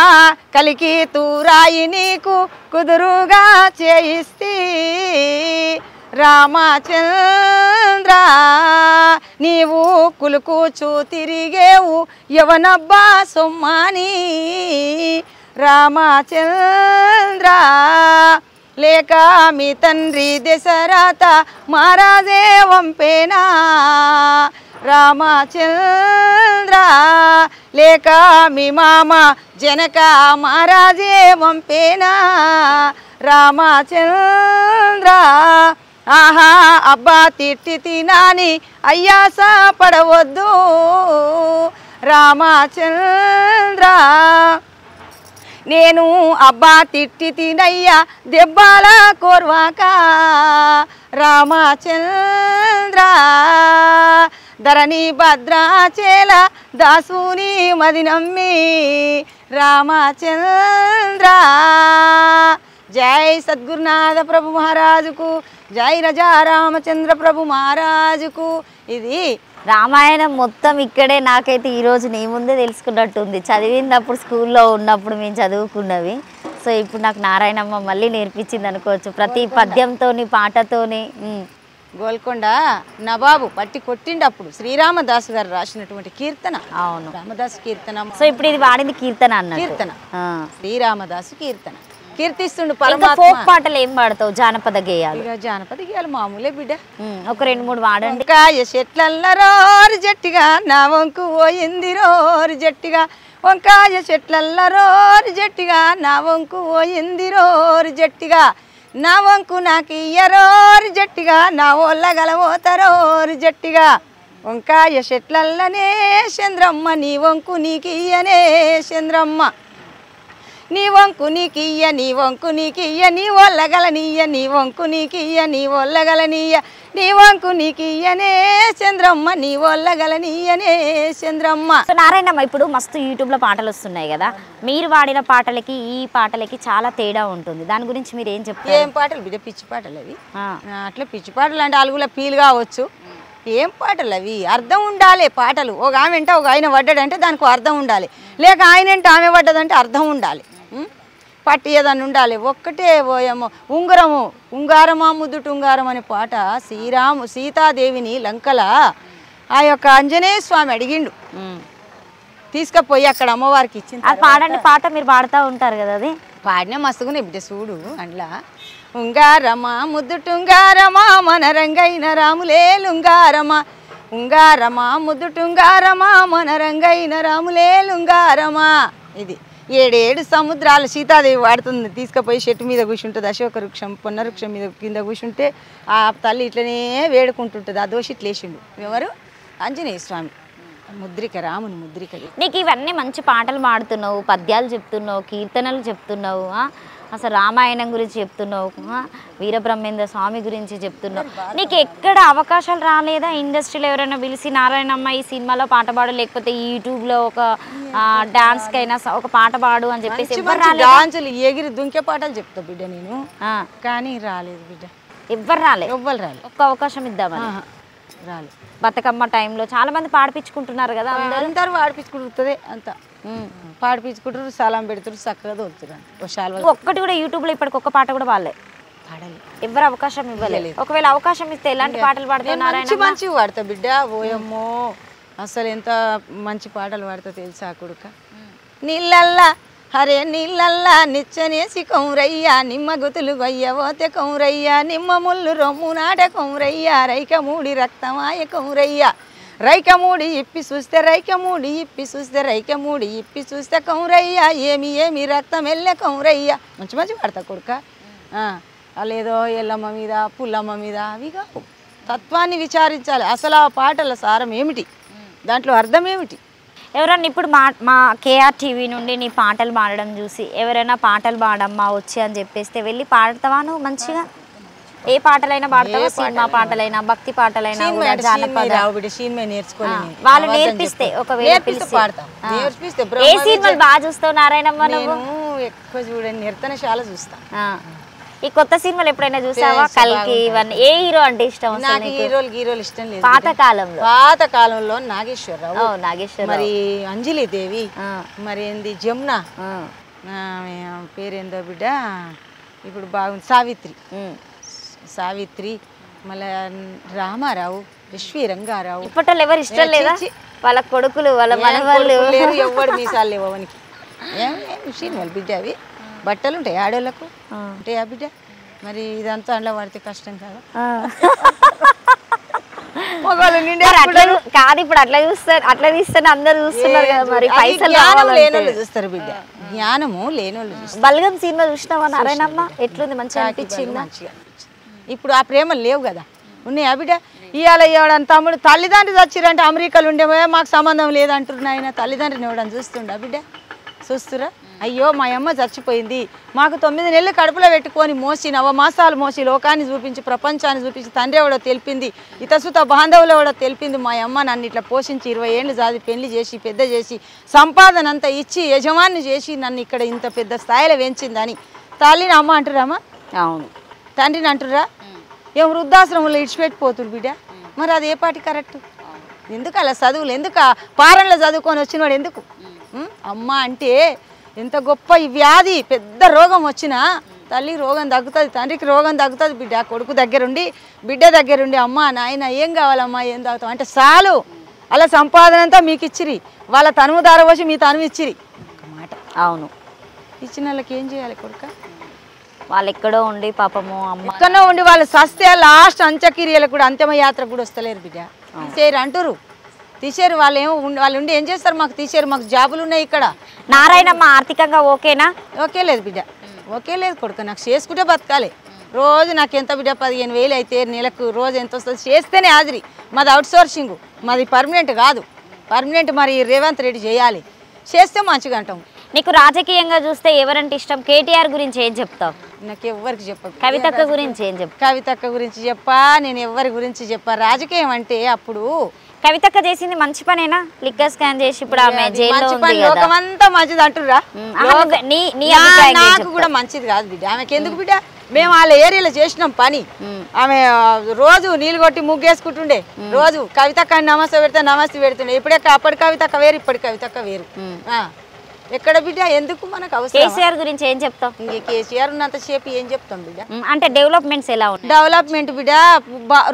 కలికి తూరాయి నీకు కుదురుగా చేయిస్తే రామచంద్ర నీవు కులుకుచూ తిరిగేవు యవనబ్బా సొమ్మాని రామచంద్ర లేక మీ తండ్రి దశరథ మహారాజే వంపేనా రామచంద్ర లేక మీ మామ జనక మహారాజే వంపేనా రామచంద్ర ఆహా అబ్బా తిట్టి తినాని అయ్యాస పడవద్దు రామచంద్ర నేను అబ్బా తిట్టి తినయ్యా దెబ్బాల కోర్వాక రామచంద్ర ధరణి భద్రాచల దాసుని మది నమ్మి రామచంద్ర జై సద్గురునాథ ప్రభు మహారాజుకు జై రజా రామచంద్ర ప్రభు మహారాజుకు ఇది రామాయణం మొత్తం ఇక్కడే నాకైతే ఈరోజు నీ ముందే తెలుసుకున్నట్టుంది చదివినప్పుడు స్కూల్లో ఉన్నప్పుడు మేము చదువుకున్నవి సో ఇప్పుడు నాకు నారాయణమ్మ మళ్ళీ నేర్పించింది అనుకోవచ్చు ప్రతి పద్యంతోని పాటతోని గోల్కొండ నవాబు పట్టి కొట్టిండప్పుడు శ్రీరామదాసు గారు రాసినటువంటి కీర్తన అవును రామదాసు కీర్తన సో ఇప్పుడు ఇది వాడింది కీర్తన అన్న కీర్తన శ్రీరామదాసు కీర్తన కీర్తిస్తుండు ఫోక్ పాటలు ఏం పాడతావు జానపద గేయాలు జానపద గేయాలు మామూలే బిడ్డ ఒక 2-3 వాడండి కాయ చెట్లల్ల రోరు జట్టిగా నా వంకు పోయింది రోరు జట్టిగా వంకాయ చెట్లల్ల రోరు జట్టిగా నా వంకు పోయింది రోరు జట్టిగా నా వంకు నాకు ఇయ్యరోరు జట్టిగా నా ఒళ్ళ గలవోతరోరు జట్టిగా వంకాయ చెట్లల్లనే చంద్రమ్మ నీ వంకు నీకు ఇయ్యనే చంద్రమ్మ నీ వంకు నీకియ్య నీ వంకు నీకియ్య నీ ఒళ్ళగలనీయ నీ వంకు నీకియ్య నీ ఒళ్ళగలనీయ నీ వంకు నీకియ్యనే చంద్రమ్మ నీ ఒళ్ళగలనీయనే చంద్రమ్మ. నారాయణమ్మ ఇప్పుడు మస్తు యూట్యూబ్లో పాటలు వస్తున్నాయి కదా, మీరు వాడిన పాటలకి ఈ పాటలకి చాలా తేడా ఉంటుంది, దాని గురించి మీరు ఏం చెప్తారు? ఏం పాటలు బిడ్డ పిచ్చి పాటలు అవి, అట్లా పిచ్చి పాటలు అంటే అలుగుల ఫీల్ కావచ్చు. ఏం పాటలు అవి, అర్థం ఉండాలి పాటలు. ఒక ఆమె అంటే ఒక ఆయన పడ్డాడంటే దానికి అర్థం ఉండాలి, లేక ఆయన అంటే ఆమె పడ్డదంటే అర్థం ఉండాలి, పట్టి ఏదన్నా ఉండాలి. ఒక్కటే ఏమో ఉంగరము ఉంగారమా ముద్దుటు ఉంగారం అనే పాట సీతాదేవిని లంకల ఆ యొక్క ఆంజనేయ స్వామి అడిగిండు, తీసుకుపోయి అక్కడ అమ్మవారికి ఇచ్చింది. అది పాడండి, పాట మీరు పాడుతూ ఉంటారు కదా, అది పాడినా మస్తుగానే బిడ్డ చూడు. అందులో ఉంగారమా ముద్దుటుంగారమా మన రంగైన రాములే లుంగారమా ఉంగారమా ముద్దుటుంగారమా మన రంగైన రాములే లుంగారమా. ఇది 7 సముద్రాలు సీతాదేవి వాడుతుంది. తీసుకుపోయి చెట్టు మీద కూర్చుంటుంది, అశోక వృక్షం పొన్న వృక్షం మీద కింద కూర్చుంటే ఆ తల్లి ఇట్లనే వేడుకుంటుంటుంది. ఆ దోషి ఇట్లేసిండు ఎవరు? ఆంజనేయ స్వామి ముద్రిక, రాముని ముద్రిక. నీకు ఇవన్నీ మంచి పాటలు పాడుతున్నావు, పద్యాలు చెప్తున్నావు, కీర్తనలు చెప్తున్నావు, అసలు రామాయణం గురించి చెప్తున్నావు, వీరబ్రహ్మేంద్ర స్వామి గురించి చెప్తున్నావు. నీకు ఎక్కడ అవకాశాలు రాలేదా? ఇండస్ట్రీలో ఎవరైనా పిలిచి నారాయణమ్మ ఈ సినిమాలో పాట పాడు, లేకపోతే యూట్యూబ్లో ఒక డాన్స్కైనా ఒక పాట పాడు అని చెప్పేసి డాన్సులు ఎగిరి దుంకే పాటలు చెప్తా బిడ్డ నేను, కానీ రాలేదు బిడ్డ. ఎవ్వరు రాలేదు? ఎవ్వరు రాలేదు. ఒక్క అవకాశం ఇద్దామని రాలేదు. బతుకమ్మ టైంలో చాలా మంది పాడిపించుకుంటున్నారు కదా, అందరూ పాడిపించుకుంటుంది అంత పాడిపించుకుంటారు, సలాం పెడుతున్నారు, చక్కగా దొరుకుతున్నారు. ఒక్కటి కూడా యూట్యూబ్లో ఇప్పటికి ఒక్క పాట కూడా పాడలే, ఎవరు అవకాశం ఇవ్వలేదు. ఒకవేళ అవకాశం ఇస్తే ఎలాంటి పాటలు పాడుతున్నారు? మంచి పాడతా బిడ్డ. ఓయమ్మో అసలు ఎంత మంచి పాటలు పాడతా తెలుసా కొడుక. నీళ్ళల్లా హరే నీళ్ళల్లా నిచ్చనేసి కౌరయ్య, నిమ్మ గుతులు గొయ్యబోతే కౌరయ్య, నిమ్మ ముళ్ళు రొమ్ము నాట కౌరయ్య, రైకమూడి రక్తమాయ కౌరయ్య, రైకమూడి ఇప్పి చూస్తే రైకమూడి ఇప్పి చూస్తే రైకమూడి ఇప్పి చూస్తే కౌరయ్య, ఏమి ఏమి రక్తం వెళ్ళే కౌరయ్య. మంచి మంచి పాడతా కొడుక. లేదో ఎల్లమ్మ మీద పుల్లమ్మ మీద అవి కావు. తత్వాన్ని విచారించాలి. అసలు ఆ పాటల సారం ఏమిటి, దాంట్లో అర్థం ఏమిటి? ఎవరన్నా ఇప్పుడు మా కేఆర్ టీవీ నుండి నీ పాటలు పాడడం చూసి ఎవరైనా పాటలు పాడమ్మా వచ్చి అని చెప్పేస్తే వెళ్ళి పాడతావా నువ్వు మంచిగా? ఏ పాటలైనా పాడతావా? సినిమా పాటలైనా, భక్తి పాటలైనా, వాళ్ళు నేర్పిస్తే ఒకవేళ ఏ సినిమాలు బాగా చూస్తావు నారాయణమ్మ నువ్వు? ఎక్కువ చూడండి, నిర్తనశాల చూస్తా. ఈ కొత్త సినిమాలు ఎప్పుడైనా చూసావా? కల్కి ఇవన్నీ. ఏ హీరో అంటే ఇష్టం? నాకు హీరోలు ఇష్టం లేదు. పాత కాలంలో నాగేశ్వరరావు, మరి అంజలి దేవి, మరి ఏంది జమున, పేరేందో బిడ్డ ఇప్పుడు బాగుంది, సావిత్రి, మళ్ళీ రామారావు, ఎస్వి రంగారావు. ఇప్పట్లో ఎవరు ఇష్టం లేదా? వాళ్ళ కొడుకులు, వాళ్ళ మనవాళ్ళు లేరు. ఎవడు మీసాలు లేవు అవనికి. సినిమాలు బిడ్డ అవి బట్టలు ఉంటాయి ఆడోళ్ళకు ఉంటాయా బిడ్డ? మరి ఇదంతా అందులో పడితే కష్టం కదా. కాదు ఇప్పుడు అట్లా చూస్తారు, అట్లా తీస్తేనే అందరు చూస్తున్నారు కదా. మరి పైసలు లేనోళ్ళు చూస్తారు బిడ్డ, జ్ఞానము లేనోళ్ళు చూస్తారు. బల్గం సినిమా చూసినావా నారాయణమ్మ? ఎట్లుంది? మంచిగా అనిపించింది? ఇప్పుడు ఆ ప్రేమలు లేవు కదా, ఉన్నాయా బిడ్డ? ఇవాళ ఇవ్వడానికి తమ్ముడు తల్లిదండ్రులు చచ్చిరంటే అమెరికాలు ఉండేవో మాకు సంబంధం లేదంటున్నారు. ఆయన తల్లిదండ్రులు ఇవ్వడానికి చూస్తుండా బిడ్డ? చూస్తురా? అయ్యో మా అమ్మ చచ్చిపోయింది, మాకు 9 నెలలు కడుపులో పెట్టుకొని మోసి 9 మాసాలు మోసి లోకాన్ని చూపించి ప్రపంచాన్ని చూపించి తండ్రి ఎవడో తెలిపింది, ఇతసుత బాంధవులు ఎవడో తెలిపింది. మా అమ్మ నన్ను ఇట్లా పోషించి 20 ఏళ్ళు జాది పెళ్లి చేసి పెద్ద చేసి సంపాదన అంతా ఇచ్చి యజమాన్ని చేసి నన్ను ఇక్కడ ఇంత పెద్ద స్థాయిలో పెంచిందని తల్లిని అమ్మ అంటురామా? అవును. తండ్రిని అంటురా? ఏం వృద్ధాశ్రమంలో ఇడిచిపెట్టిపోతురు బిడ్డ? మరి అది ఏ పాటి కరెక్ట్? ఎందుకు అలా చదువులు? ఎందుకు పాలనలో చదువుకొని వచ్చినవాడు ఎందుకు? అమ్మ అంటే ఎంత గొప్ప. ఈ వ్యాధి పెద్ద రోగం వచ్చినా తల్లికి రోగం తగ్గుతుంది, తండ్రికి రోగం తగ్గుతుంది బిడ్డ. కొడుకు దగ్గరుండి బిడ్డ దగ్గరుండి అమ్మ నాయన ఏం కావాలమ్మా ఏం తాగుతాం అంటే చాలు. అలా సంపాదన అంతా మీకు ఇచ్చిరి, వాళ్ళ తనువు దార పోసి మీ తనువు ఇచ్చిరి. ఒక మాట. అవును. ఇచ్చిన వాళ్ళకి ఏం చేయాలి కొడుక? వాళ్ళు ఎక్కడో ఉండి పాపము అమ్మ ఎక్కడో ఉండి వాళ్ళు సస్తే లాస్ట్ అంత్యక్రియలకు కూడా అంతిమయాత్ర కూడా వస్తలేరు బిడ్డ. తీసేరు అంటారు, తీసేరు. వాళ్ళు వాళ్ళు ఉండి ఏం చేస్తారు? మాకు తీసేరు, మాకు జాబులు ఉన్నాయి ఇక్కడ. నారాయణమ్మ ఆర్థికంగా ఓకేనా? ఓకే లేదు బిడ్డ, ఓకే లేదు కొడుకు. నాకు చేసుకుంటే బతకాలి. రోజు నాకు ఎంత బిడ్డ 15,000 అయితే నెలకు రోజు ఎంత వస్తుంది? చేస్తేనే హాజరీ. మాది అవుట్ సోర్సింగ్, మాది పర్మనెంట్ కాదు. పర్మనెంట్ మరి రేవంత్ రెడ్డి చేయాలి, చేస్తే మంచిగా అంటాం. నీకు రాజకీయంగా చూస్తే ఎవరంటే ఇష్టం? కేటీఆర్ గురించి ఏం చెప్తావు? నాకు ఎవరికి చెప్ప. కవితక్క గురించి ఏం చెప్తా? కవితక్క గురించి చెప్పా, నేను ఎవరి గురించి చెప్పా. రాజకీయం అంటే అప్పుడు కవితక్క చేసింది మంచి పనేనా? లిక్కర్ స్కాన్ చేసి ఇప్పుడు ఆమె జైల్లో ఉంది కదా. లోకమంతా మంచిది అంటుర్రా? నాకు కూడా మంచిది కాదు బిడ్డ. ఆమెకి ఎందుకు బిడ్డ? మేము వాళ్ళ ఏరియాలో చేసినాం పని. ఆమె రోజు నీళ్ళు కొట్టి ముగ్గేసుకుంటుండే, రోజు కవితక్క నమస్తే పెడుతుండే. ఇప్పుడే అప్పటి కవితక్క వేరు, ఇప్పటి కవితక్క వేరు. ఎక్కడ బిడ్డ? ఎందుకు మనకు అవసరం? కేసీఆర్ గురించి ఏం చెప్తాం? ఇంక కేసీఆర్ ఉన్నంతసేపు ఏం చెప్తాం బిడ్డ? అంటే డెవలప్మెంట్స్ ఎలా ఉన్నాయి? డెవలప్మెంట్ బిడ్డ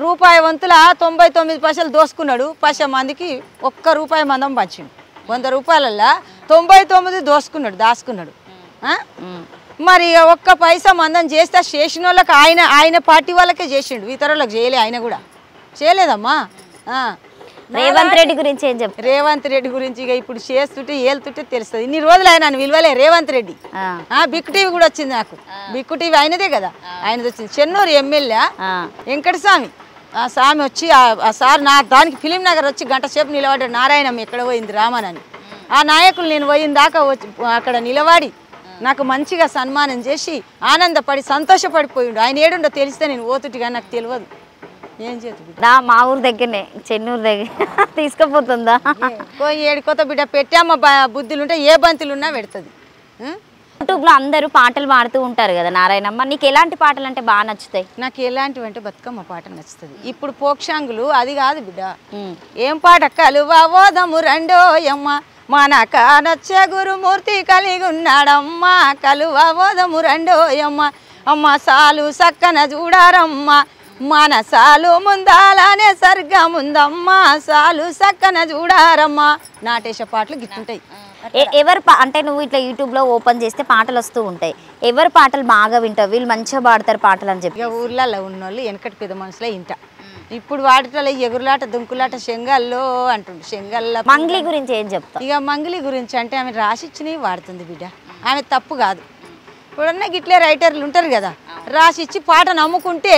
రూపాయి వంతుల 99 పైసలు దోసుకున్నాడు. 10 మందికి ₹1 మందం పంచిండు. 100 రూపాయలల్లా 99 దాచుకున్నాడు. మరి ఒక్క పైసా మందం చేస్తే చేసిన వాళ్ళకి ఆయన పార్టీ వాళ్ళకే చేసిండు, ఇతరులకు చేయలే. ఆయన కూడా చేయలేదమ్మా. రేవంత్ రెడ్డి గురించి ఏం చెప్తారు? రేవంత్ రెడ్డి గురించి ఇక ఇప్పుడు చేస్తుంటే ఏలుతుంటే తెలుస్తుంది. ఇన్ని రోజులు ఆయన విలువలే రేవంత్ రెడ్డి. బిక్కు టీవీ కూడా వచ్చింది నాకు. బిక్కు టీవీ ఆయనదే కదా, ఆయనది వచ్చింది. చెన్నూరు ఎమ్మెల్యే వెంకటస్వామి. ఆ స్వామి వచ్చి ఆ సార్ దానికి ఫిలిం నగర్ వచ్చి గంట సేపు నిలబడ్డాడు. నారాయణమ్మ ఎక్కడ పోయింది రామనని. ఆ నాయకులు నేను పోయిన దాకా వచ్చి అక్కడ నిలబడి నాకు మంచిగా సన్మానం చేసి ఆనందపడి సంతోషపడిపోయిండు. ఆయన ఏడుండో తెలిస్తే నేను పోతుంటిగా, నాకు తెలియదు. ఏం చేతు మా ఊరు దగ్గరనే, చెన్నూరు దగ్గర తీసుకుపోతుందా? ఏడు కొత్త బిడ్డ పెట్టామ బుద్ధులు ఉంటే ఏ బంతులు ఉన్నా పెడుతుంది. యూట్యూబ్లో అందరూ పాటలు పాడుతూ ఉంటారు కదా నారాయణమ్మ, నీకు ఎలాంటి పాటలు అంటే బాగా నచ్చుతాయి? నాకు ఎలాంటివి అంటే బతుకమ్మ పాట నచ్చుతుంది. ఇప్పుడు పోక్షాంగులు అది కాదు బిడ్డ. ఏం పాట కలువోదము రెండోయమ్మ మనక నచ్చే గురుమూర్తి కలిగి ఉన్నాడమ్మా, కలువోదము రెండోయమ్మ అమ్మ సాలు సక్కన చూడారమ్మ మన సాలు ముందాలనే సర్గముందమ్మా, సాలు సక్కన చూడారమ్మా. నాటేశ పాటలు గిట్టుంటాయి. ఎవరు అంటే నువ్వు ఇట్లా యూట్యూబ్లో ఓపెన్ చేస్తే పాటలు వస్తూ ఉంటాయి, ఎవరు పాటలు బాగా వింటావు? వీళ్ళు మంచిగా పాడతారు పాటలు అని చెప్పి. ఇక ఊర్లలో ఉన్నోళ్ళు వెనకటి పెద్ద మనుషులే ఇంట. ఇప్పుడు వాటిలో ఎగురులాట దుంకులాట శంగల్లో అంటుండు. శంగల్ల మంగ్లీ గురించి ఏం చెప్తావు? ఇక మంగ్లీ గురించి అంటే ఆమె రాసిచ్చినవి వాడుతుంది బిడ్డ, ఆమె తప్పు కాదు. ఇప్పుడన్నా గిట్లే రైటర్లు ఉంటారు కదా, రాసిచ్చి పాట నమ్ముకుంటే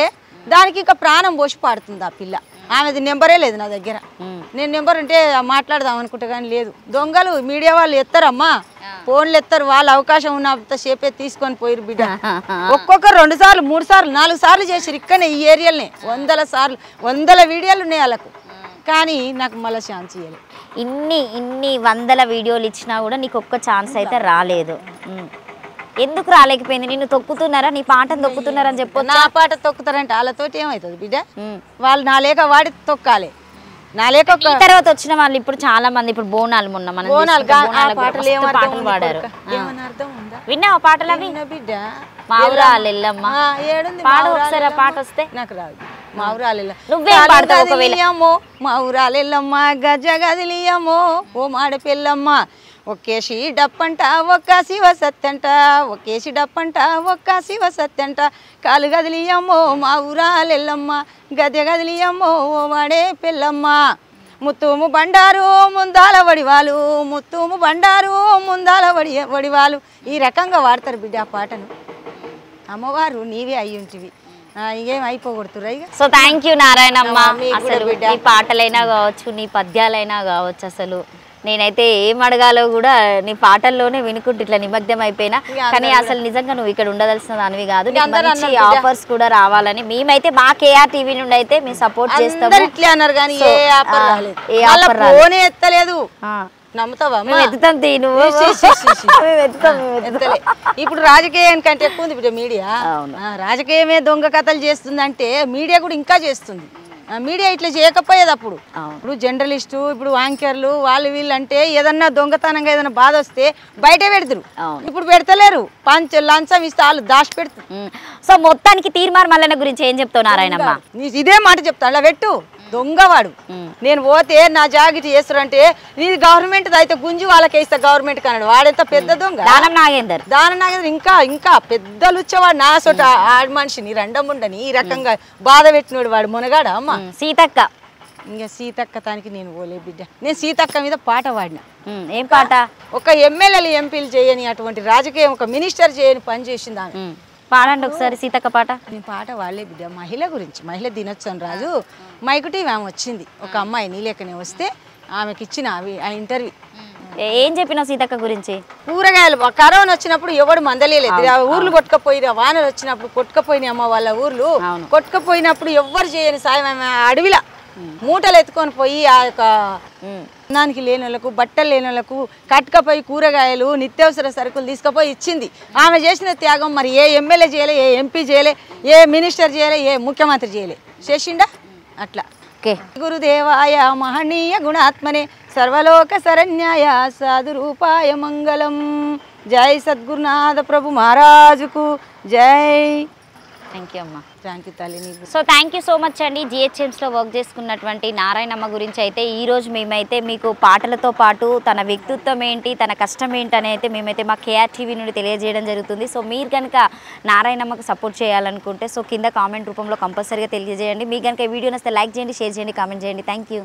దానికి ఇంకా ప్రాణం పోసి పాడుతుంది ఆ పిల్ల. ఆమెది నెంబరే లేదు నా దగ్గర. నేను నెంబర్ ఉంటే మాట్లాడదాం అనుకుంటా కానీ లేదు. దొంగలు మీడియా వాళ్ళు ఎత్తారమ్మా, ఫోన్లు ఎత్తారు. వాళ్ళు అవకాశం ఉన్నంత సేపే తీసుకొని పోయిరు బిడ్డ. ఒక్కొక్కరు 2 సార్లు 3 సార్లు 4 సార్లు చేసిరు ఇక్కడనే ఈ ఏరియాలనే. 100 సార్లు 100 వీడియోలు ఉన్నాయి వాళ్ళకు, కానీ నాకు మళ్ళీ ఛాన్స్ ఇవ్వలేదు. ఇన్ని 100 వీడియోలు ఇచ్చినా కూడా నీకు ఒక్క ఛాన్స్ అయితే రాలేదు. ఎందుకు రాలేకపోయింది? నిన్ను తొక్కుతున్నారా, నీ పాటను తొక్కుతున్నారా అని చెప్పు. నా పాట తొక్కుతారంటే వాళ్ళతోటి ఏమవుతుంది బిడ్డ? వాళ్ళు నా లేక వాడి తొక్కాలి. నా లేక తర్వాత వచ్చిన వాళ్ళు ఇప్పుడు చాలా మంది ఇప్పుడు బోనాలు మొన్న మనం పాటలు పాడారు. విన్నావా పాటలు అవి? బిడ్డ మా ఊరాలు ఎల్లమ్మ పాడు ఒకసారి, ఆ పాట వస్తే. నాకు రాదు. మా ఊరాలు నువ్వే పాడతావు. మా ఊరాలు ఎల్లమ్మ గజ గదిలియమ్మో ఓ మాడపిల్లమ్మ, ఒకేసి డప్పంట ఒక్క శివ సత్యంట, ఒకేసి డప్పంట ఒక్క శివ సత్యంట, కాలు గదిలియమ్మో మా ఊరాలెల్లమ్మ గద్దె గదిలియమ్మో ఓ వాడే పిల్లమ్మ, ముత్తుము బండారు ముందాల వడివాలు, ముత్తుము బండారు ముందాల వడివాలు. ఈ రకంగా వాడతారు బిడ్డ ఆ పాటను. అమ్మవారు నీవే అయ్యుంటివి, ఇకేం అయిపోగొడుతురా ఇక. So thank you Narayanamma. అసలు నీ పాటలైనా కావచ్చు, నీ పద్యాలైనా కావచ్చు, అసలు నేనైతే ఏం అడగాలో కూడా నీ పాటల్లోనే వినుకుంటూ ఇట్లా నిమగ్నం అయిపోయినా. కానీ అసలు నిజంగా నువ్వు ఇక్కడ ఉండదలసిన దానివి కాదు. మంచి ఆఫర్స్ కూడా రావాలని మేమైతే మా కేఆర్ టీవీ నుండి అయితే మేము సపోర్ట్ చేస్తాము. ఎత్తలేదు నమ్ముతావా? ఇప్పుడు రాజకీయానికంటే ఎక్కువ ఉంది మీడియా. రాజకీయమే దొంగ కథలు చేస్తుందంటే మీడియా కూడా ఇంకా చేస్తుంది. మీడియా ఇట్లా చేయకపోయేది అప్పుడు. ఇప్పుడు జర్నలిస్టు, ఇప్పుడు యాంకర్లు వాళ్ళు వీళ్ళు అంటే ఏదన్నా దొంగతనంగా ఏదైనా బాధ వస్తే బయట పెడతారు. ఇప్పుడు పెడతలేరు, లంచం ఇస్తే వాళ్ళు దాచి పెడతారు. సో మొత్తానికి తీర్మార్ మల్లన్న గురించి ఏం చెప్తావు నారాయణమ్మ? ఇదే మాట చెప్తా, అలా పెట్టు. దొంగవాడు. నేను పోతే నా జాగిటి చేస్తారంటే నీది గవర్నమెంట్ అయితే గుంజి వాళ్ళకి వేస్తా గవర్నమెంట్ కన్నాడు. వాడెంత పెద్ద దొంగ. దానం నాగేందర్ ఇంకా ఇంకా పెద్ద లుచ్చవాడు. నా సొట ఆడ మనిషిని రెండముండని ఈ రకంగా బాధ పెట్టినోడు వాడు మునగాడ. అమ్మ సీతక్క, ఇంకా సీతక్క తానికి నేను పోలే బిడ్డ. నేను సీతక్క మీద పాట పాడిన. ఏం పాట? ఒక ఎమ్మెల్యేలు ఎంపీలు చేయని అటువంటి రాజకీయం ఒక మినిస్టర్ చేయని పని చేసింది ఆమె. పాడండి ఒకసారి సీతక్క పాట. నేను పాట వాడలే బిడ్డ. మహిళ గురించి, మహిళ దినోత్సవం రాజు మైకుటి ఆమె వచ్చింది. ఒక అమ్మాయి నీలేకనే వస్తే ఆమెకి ఇచ్చిన ఆ ఇంటర్వ్యూ. ఏం చెప్పినావు సీతక్క గురించి? కూరగాయలు కరోనా వచ్చినప్పుడు ఎవడు మందలేదు. ఊర్లు కొట్టుకపోయినా, వానలు వచ్చినప్పుడు కొట్టుకపోయినాయి అమ్మ వాళ్ళ ఊర్లు. కొట్టుకపోయినప్పుడు ఎవ్వరు చేయని సాయం ఆమె అడవిలా మూటలు ఎత్తుకొని పోయి ఆ యొక్క అన్నానికి లేని వాళ్ళకు, బట్టలు లేని వాళ్ళకు కట్టుకపోయి కూరగాయలు నిత్యావసర సరుకులు తీసుకుపోయి ఇచ్చింది. ఆమె చేసిన త్యాగం మరి ఏ ఎమ్మెల్యే చేయలే, ఏ ఎంపీ చేయలే, ఏ మినిస్టర్ చేయలే, ఏ ముఖ్యమంత్రి చేయలే. చేసిండా? అట్లా. గురుదేవాయ మహనీయ గుణాత్మనే సర్వలోక శరణ్యాయ సాధు రూపాయ మంగళం. జై సద్గురునాథ ప్రభు మహారాజుకు జై. థ్యాంక్ యూ అమ్మ. థ్యాంక్ యూ తల్లి నీకు. So thank you so much అండి. జిహెచ్ఎంస్లో వర్క్ చేసుకున్నటువంటి నారాయణమ్మ గురించి అయితే ఈరోజు మేమైతే మీకు పాటలతో పాటు తన వ్యక్తిత్వం ఏంటి, తన కష్టం ఏంటి అని అయితే మేమైతే మా కేఆర్ టీవీ నుండి తెలియజేయడం జరుగుతుంది. సో మీరు కనుక నారాయణమ్మకు సపోర్ట్ చేయాలనుకుంటే సో కింద కామెంట్ రూపంలో కంపల్సరీగా తెలియజేయండి. మీకు కనుక ఈ వీడియో నచ్చితే లైక్ చేయండి, షేర్ చేయండి, కామెంట్ చేయండి. Thank you.